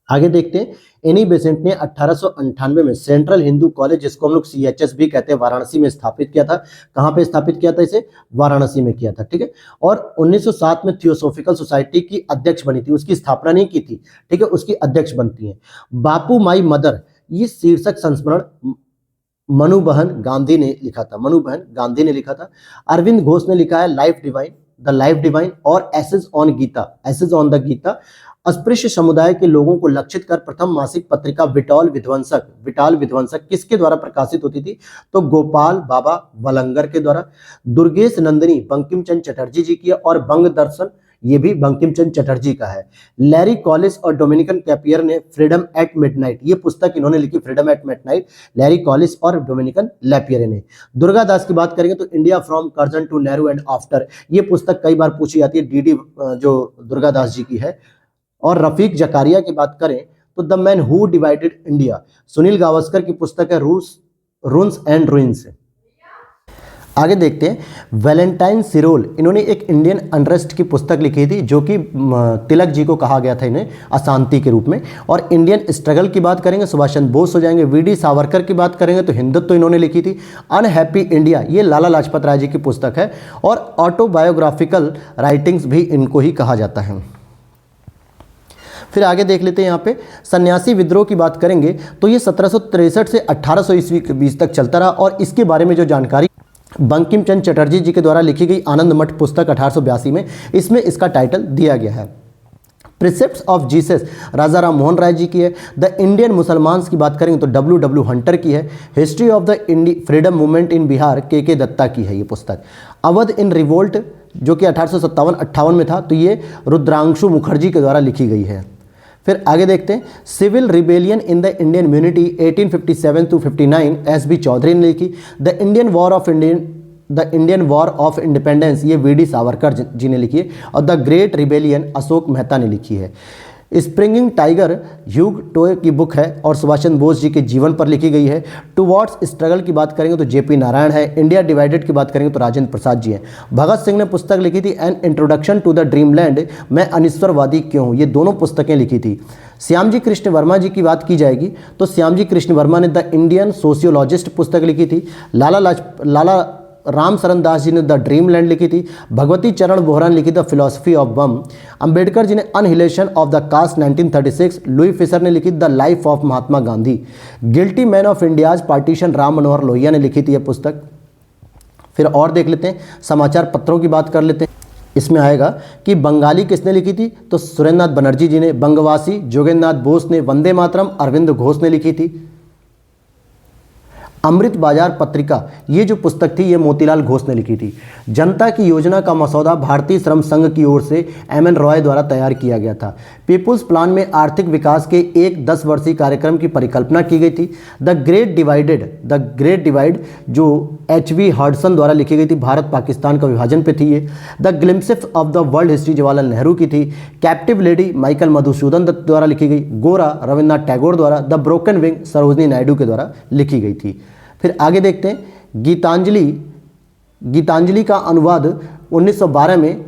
आगे देखते हैं, एनी बेसेंट ने 1898 में सेंट्रल हिंदू कॉलेज, जिसको हम लोग CHS भी कहते हैं, वाराणसी में स्थापित किया था। कहाँ पे स्थापित किया था इसे? वाराणसी में किया था, ठीक है। और 1907 में थियोसॉफिकल सोसाइटी की अध्यक्ष बनी थी, उसकी स्थापना नहीं की थी, ठीक है, उसकी अध्यक्ष बनती है। बापू माई मदर, ये शीर्षक संस्मरण मनु बहन गांधी ने लिखा था। अरविंद घोष ने लिखा है द लाइफ डिवाइन और एसेज ऑन द गीता। अस्पृश्य समुदाय के लोगों को लक्षित कर प्रथम मासिक पत्रिका विटाल विध्वंसक किसके द्वारा प्रकाशित होती थी? तो गोपाल बाबा वलंगर के द्वारा। दुर्गेश नंदिनी बंकिम चंद्र चटर्जी जी की है, और बंग दर्शन ये भी बंकिम चंद्र चटर्जी का है। लैरी कॉलिस और डोमिनिकन कैपियर ने फ्रीडम एट मिडनाइट, ये पुस्तक इन्होंने लिखी, freedom at midnight, Larry Collins और डोमिनिकन लैपियर ने। दुर्गा दास की बात करेंगे तो India from Curzon to Nehru and after, ये पुस्तक कई बार पूछी जाती है, DD जो दुर्गा दास जी की है। और रफीक जकारिया की बात करें तो the man who divided India, Sunil Gavaskar की पुस्तक है रून्स एंड रूइंस। आगे देखते हैं, वैलेंटाइन सिरोल इन्होंने एक इंडियन अनरेस्ट की पुस्तक लिखी थी, जो कि तिलक जी को कहा गया था इन्हें अशांति के रूप में। और इंडियन स्ट्रगल की बात करेंगे सुभाष चंद्र बोस हो जाएंगे। VD सावरकर की बात करेंगे तो हिंदुत्व इन्होंने लिखी थी। अनहैप्पी इंडिया ये लाला लाजपत राय जी की पुस्तक है, और ऑटोबायोग्राफिकल राइटिंग्स भी इनको ही कहा जाता है। फिर आगे देख लेते हैं, यहाँ पे सन्यासी विद्रोह की बात करेंगे तो ये 1763 से 1800 ईस्वी के बीच तक चलता रहा, और इसके बारे में जो जानकारी बंकिम चंद्र चटर्जी जी के द्वारा लिखी गई आनंद मठ पुस्तक 1882 में, इसमें इसका टाइटल दिया गया है। प्रिसेप्ट्स ऑफ जीसस राजा राम मोहन राय जी की है। द इंडियन मुसलमान्स की बात करेंगे तो W हंटर की है। History of the freedom movement in Bihar के दत्ता की है ये पुस्तक। अवध इन रिवोल्ट जो कि 1857-58 में था, तो ये रुद्रांशु मुखर्जी के द्वारा लिखी गई है। फिर आगे देखते हैं, civil rebellion in the Indian mutiny 1857-59 SB Chaudhary ने लिखी। The Indian war of independence ये VD सावरकर जी ने लिखी है। और the great rebellion Ashok Mehta ने लिखी है। स्प्रिंगिंग टाइगर ह्यूग टोए की बुक है, और सुभाष चंद्र बोस जी के जीवन पर लिखी गई है। टुवर्ड्स स्ट्रगल की बात करेंगे तो JP नारायण है। इंडिया डिवाइडेड की बात करेंगे तो राजेंद्र प्रसाद जी हैं। भगत सिंह ने पुस्तक लिखी थी an introduction to the dreamland, मैं अनिश्वरवादी क्यों हूँ, ये दोनों पुस्तकें लिखी थी। श्यामजी कृष्ण वर्मा जी की बात की जाएगी तो श्यामजी कृष्ण वर्मा ने द इंडियन सोशियोलॉजिस्ट पुस्तक लिखी थी। लाला राम शरण दास जी ने द ड्रीम लैंड लिखी थी। भगवती चरण बोहरा ने लिखी the philosophy of bomb. Ambedkar ji ने annihilation of the caste 1936। Louis Fischer ने लिखी the life of Mahatma Gandhi. Guilty man of India's partition Ram Manohar Lohia ने लिखी थी यह पुस्तक। फिर और देख लेते हैं, समाचार पत्रों की बात कर लेते हैं। इसमें आएगा कि बंगाली किसने लिखी थी, तो सुरेंद्रनाथ बनर्जी जी ने। बंगवासी जोगेंद्रनाथ बोस ने। वंदे मातरम अरविंद घोष ने लिखी थी। अमृत बाजार पत्रिका, ये जो पुस्तक थी ये मोतीलाल घोष ने लिखी थी। जनता की योजना का मसौदा भारतीय श्रम संघ की ओर से एम.एन. रॉय द्वारा तैयार किया गया था। पीपुल्स प्लान में आर्थिक विकास के एक 10 वर्षीय कार्यक्रम की परिकल्पना की गई थी। द ग्रेट डिवाइड जो H.V. हडसन द्वारा लिखी गई थी, भारत पाकिस्तान का विभाजन पे थी ये। The glimpses of the world history Jawaharlal Nehru की थी। Captive lady Michael Madhusudan Dutt द्वारा लिखी गई। गोरा रविन्द्रनाथ टैगोर द्वारा। The broken wing Sarojini Naidu के द्वारा लिखी गई थी। फिर आगे देखते हैं, गीतांजलि का अनुवाद 1912 में,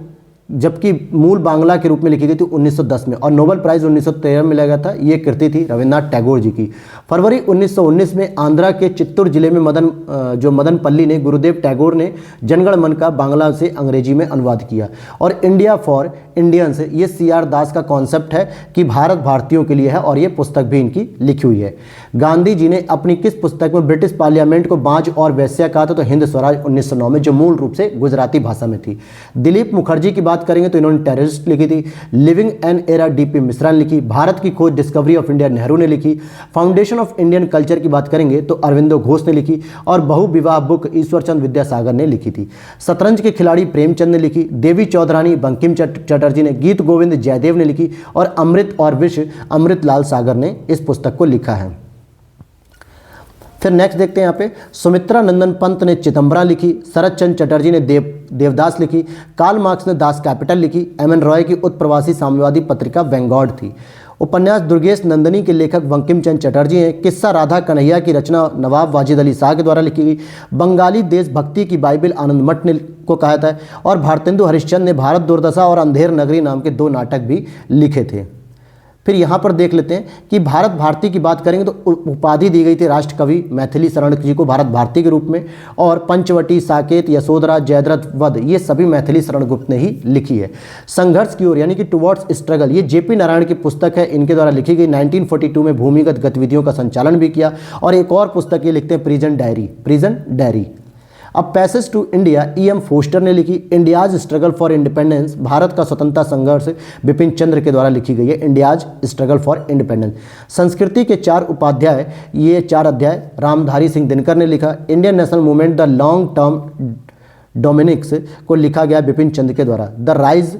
जबकि मूल बांग्ला के रूप में लिखी गई थी 1910 में, और नोबेल प्राइज़ 1913 में मिला गया था। ये कृति थी रविन्द्रनाथ टैगोर जी की। फरवरी 1919 में आंध्रा के चित्तूर जिले में मदनपल्ली ने गुरुदेव टैगोर ने जनगण मन का बांग्ला से अंग्रेजी में अनुवाद किया। और इंडिया फॉर इंडियंस, ये C.R. दास का कॉन्सेप्ट है कि भारत भारतीयों के लिए है, और ये पुस्तक भी इनकी लिखी हुई है। गांधी जी ने अपनी किस पुस्तक में ब्रिटिश पार्लियामेंट को बांझ और वैश्या कहा था, तो हिंद स्वराज 1909 में, जो मूल रूप से गुजराती भाषा में थी। दिलीप मुखर्जी की बात करेंगे तो इन्होंने टेररिस्ट लिखी थी। Living an era D.P. Mishra ने लिखी। भारत की खोज डिस्कवरी ऑफ इंडिया नेहरू ने लिखी। फाउंडेशन ऑफ इंडियन कल्चर की बात करेंगे तो अरविंदो घोष ने लिखी। और बहुविवाह बुक ईश्वरचंद विद्यासागर ने लिखी थी। शतरंज के खिलाड़ी प्रेमचंद ने लिखी। देवी चौधरानी बंकिम चटर्जी ने। गीत गोविंद जयदेव ने लिखी। और अमृत और विश्व अमृतलाल सागर ने इस पुस्तक को लिखा है। फिर नेक्स्ट देखते हैं यहाँ पे, सुमित्रा नंदन पंत ने चिदम्बरा लिखी। शरद चंद्र चटर्जी ने देवदास लिखी। कार्ल मार्क्स ने दास कैपिटल लिखी। M.N. रॉय की उत्प्रवासी साम्यवादी पत्रिका वेंगॉर्ड थी। उपन्यास दुर्गेश नंदनी के लेखक बंकिम चंद्र चटर्जी हैं। किस्सा राधा कन्हैया की रचना नवाब वाजिद अली शाह के द्वारा लिखी गई। बंगाली देशभक्ति की बाइबिल आनंद मठ ने को कहा था। और भारतेंदु हरिश्चंद्र ने भारत दुर्दशा और अंधेर नगरी नाम के 2 नाटक भी लिखे थे। फिर यहाँ पर देख लेते हैं कि भारत भारती की बात करेंगे तो उपाधि दी गई थी राष्ट्र कवि मैथिली शरण जी को भारत भारती के रूप में। और पंचवटी, साकेत, यशोधरा, जयद्रथ वध, ये सभी मैथिली शरण गुप्त ने ही लिखी है। संघर्ष की ओर यानी कि टुवर्ड्स स्ट्रगल, ये J.P. नारायण की पुस्तक है, इनके द्वारा लिखी गई। 1942 में भूमिगत गतिविधियों का संचालन भी किया। और एक और पुस्तक ये लिखते हैं प्रिजन डायरी। अब passage to India E.M. Forster ने लिखी। India's struggle for independence, Bharat का स्वतंत्रता संघर्ष, बिपिन चंद्र के द्वारा लिखी गई है। India's struggle for independence. संस्कृति के 4 उपाध्याय, ये 4 अध्याय रामधारी सिंह दिनकर ने लिखा। Indian national movement the long term dynamics को लिखा गया बिपिन चंद्र के द्वारा। The rise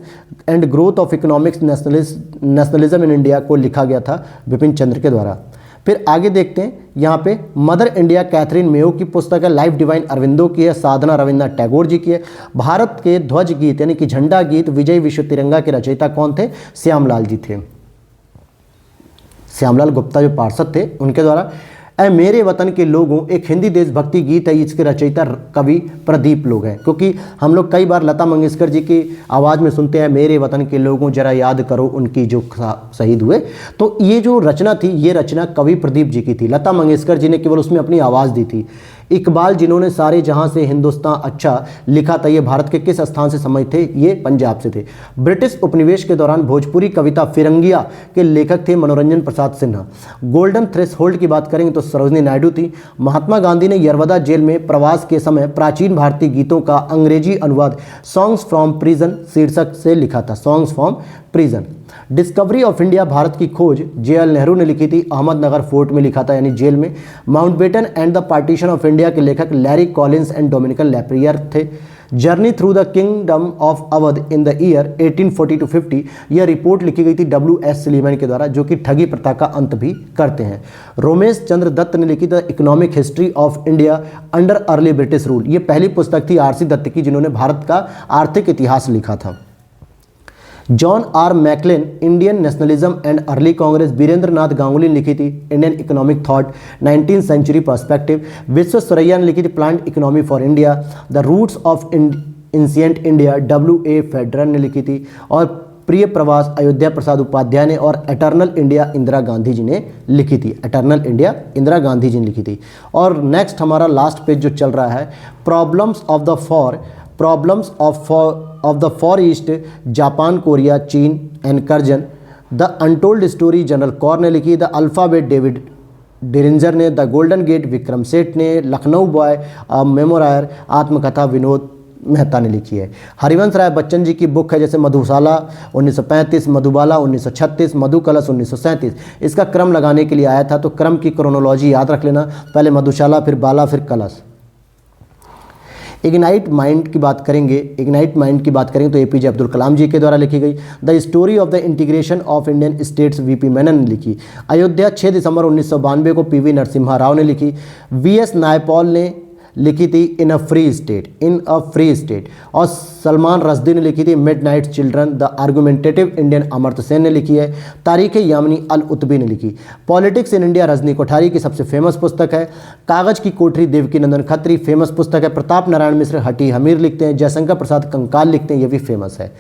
and growth of economics nationalism in India को लिखा गया था बिपिन चंद्र के द्वारा। फिर आगे देखते हैं, यहाँ पे मदर इंडिया कैथरीन मेयो की पुस्तक है। लाइफ डिवाइन अरविंदो की है। साधना रविन्द्रनाथ टैगोर जी की है। भारत के ध्वज गीत यानी कि झंडा गीत विजय विश्व तिरंगा के रचयिता कौन थे, श्यामलाल जी थे। श्यामलाल गुप्ता जो पार्षद थे उनके द्वारा। ऐ मेरे वतन के लोगों, एक हिंदी देशभक्ति गीत है, इसके रचयिता कवि प्रदीप लोग हैं। क्योंकि हम लोग कई बार लता मंगेशकर जी की आवाज़ में सुनते हैं मेरे वतन के लोगों जरा याद करो उनकी जो शहीद हुए, तो ये जो रचना थी ये रचना कवि प्रदीप जी की थी। लता मंगेशकर जी ने केवल उसमें अपनी आवाज़ दी थी। इकबाल जिन्होंने सारे जहां से हिंदुस्तान अच्छा लिखा था, ये भारत के किस स्थान से समझ थे, ये पंजाब से थे। ब्रिटिश उपनिवेश के दौरान भोजपुरी कविता फिरंगिया के लेखक थे मनोरंजन प्रसाद सिन्हा। गोल्डन थ्रेशोल्ड की बात करेंगे तो सरोजनी नायडू थी। महात्मा गांधी ने यरवदा जेल में प्रवास के समय प्राचीन भारतीय गीतों का अंग्रेजी अनुवाद सॉन्ग्स फ्रॉम प्रिजन शीर्षक से लिखा था। Songs from prison. Discovery of India Bharat की खोज J.L. नेहरू ने लिखी थी। अहमदनगर फोर्ट में लिखा था यानी जेल में। Mountbatten and the partition of India के लेखक लैरी कॉलिंस एंड डोमिनिकन लैप्रियर थे। Journey through the kingdom of Awadh in the year 1840-50, यह रिपोर्ट लिखी गई थी W.S. सलीमन के द्वारा, जो कि ठगी प्रथा का अंत भी करते हैं। रोमेश चंद्र दत्त ने लिखी the economic history of India under early British rule, ये पहली पुस्तक थी R.C. दत्त की जिन्होंने भारत का आर्थिक इतिहास लिखा था। John R McLane Indian nationalism and early Congress, Virendra Nath Ganguly ने लिखी थी Indian economic thought 19th century perspective, Visvesvaraya ने लिखी थी planned economy for India, the roots of ancient India W.A. Federer ने लिखी थी। और प्रिय प्रवास अयोध्या प्रसाद उपाध्याय ने और एटर्नल इंडिया इंदिरा गांधी जी ने लिखी थी। एटर्नल इंडिया इंदिरा गांधी जी ने लिखी थी। और नेक्स्ट हमारा लास्ट पेज जो चल रहा है, problems of the far east, Japan, Korea, चीन एनकर्जन, the untold story general Kaur ने लिखी, द अल्फ़ाबेट डेविड डिरिंजर ने, the golden gate Vikram Seth ने, लखनऊ बॉय मेमोरायर आत्मकथा विनोद मेहता ने लिखी है। हरिवंश राय बच्चन जी की बुक है, जैसे मधुशाला 1935, मधुबाला 1936, मधु कलश 1937। इसका क्रम लगाने के लिए आया था, तो क्रम की क्रोनोलॉजी याद रख लेना, पहले मधुशाला, फिर बाला, फिर कलश। इग्नाइट माइंड की बात करेंगे तो एपीजे अब्दुल कलाम जी के द्वारा लिखी गई। The story of the integration of Indian states VP Menon ने लिखी। अयोध्या 6 दिसंबर 1992 को पीवी नरसिम्हा राव ने लिखी। वीएस नायपॉल ने लिखी थी इन अ फ्री स्टेट। और सलमान रश्दी ने लिखी थी midnight children. The argumentative Indian Amartya Sen ने लिखी है। तारीख यामिनी अल उतबी ने लिखी। Politics in India Rajni Kothari की सबसे फेमस पुस्तक है। कागज की कोठरी देवकी नंदन खत्री फेमस पुस्तक है। प्रताप नारायण मिश्र हटी हमीर लिखते हैं। जयशंकर प्रसाद कंकाल लिखते हैं, ये भी फेमस है।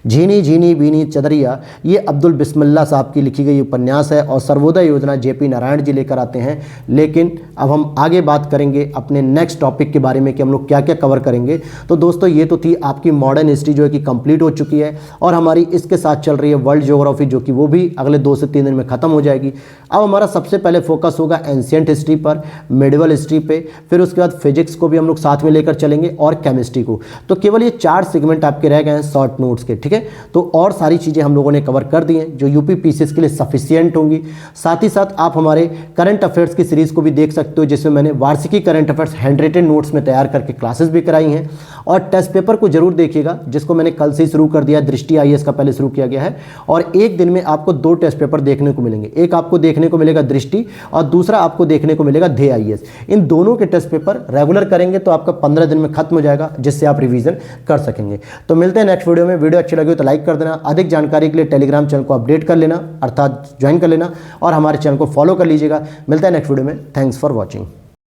झीनी झीनी बीनी चदरिया, ये अब्दुल बिस्मिल्लाह साहब की लिखी गई उपन्यास है। और सर्वोदय योजना जेपी नारायण जी लेकर आते हैं। लेकिन अब हम आगे बात करेंगे अपने नेक्स्ट टॉपिक के बारे में कि हम लोग क्या क्या कवर करेंगे। तो दोस्तों ये तो थी आपकी मॉडर्न हिस्ट्री जो है कि कंप्लीट हो चुकी है, और हमारी इसके साथ चल रही है वर्ल्ड ज्योग्राफी, जो कि वो भी अगले 2 से 3 दिन में खत्म हो जाएगी। अब हमारा सबसे पहले फोकस होगा एंशिएंट हिस्ट्री पर, मेडिवल हिस्ट्री पे, फिर उसके बाद फिजिक्स को भी हम लोग साथ में लेकर चलेंगे और केमिस्ट्री को। तो केवल ये 4 सेगमेंट आपके रह गए हैं शॉर्ट नोट्स के, ठीक है। तो और सारी चीज़ें हम लोगों ने कवर कर दी हैं जो यूपी पीसीएस के लिए सफिशियंट होंगी। साथ ही साथ आप हमारे करंट अफेयर्स की सीरीज़ को भी देख सकते हो, जिसमें मैंने वार्षिकी current affairs hand written notes में तैयार करके क्लासेस भी कराई हैं। और टेस्ट पेपर को जरूर देखिएगा, जिसको मैंने कल से ही शुरू कर दिया है। दृष्टि आईएएस का पहले शुरू किया गया है, और एक दिन में आपको 2 टेस्ट पेपर देखने को मिलेंगे। एक आपको देखने को मिलेगा दृष्टि, और दूसरा आपको देखने को मिलेगा ध्येय आईएएस। इन दोनों के टेस्ट पेपर रेगुलर करेंगे तो आपका 15 दिन में खत्म हो जाएगा, जिससे आप रिवीजन कर सकेंगे। तो मिलते हैं नेक्स्ट वीडियो में। वीडियो अच्छी लगी हो तो लाइक कर देना। अधिक जानकारी के लिए टेलीग्राम चैनल को अपडेट कर लेना, अर्थात ज्वाइन कर लेना, और हमारे चैनल को फॉलो कर लीजिएगा। मिलता है नेक्स्ट वीडियो में। Thanks for watching.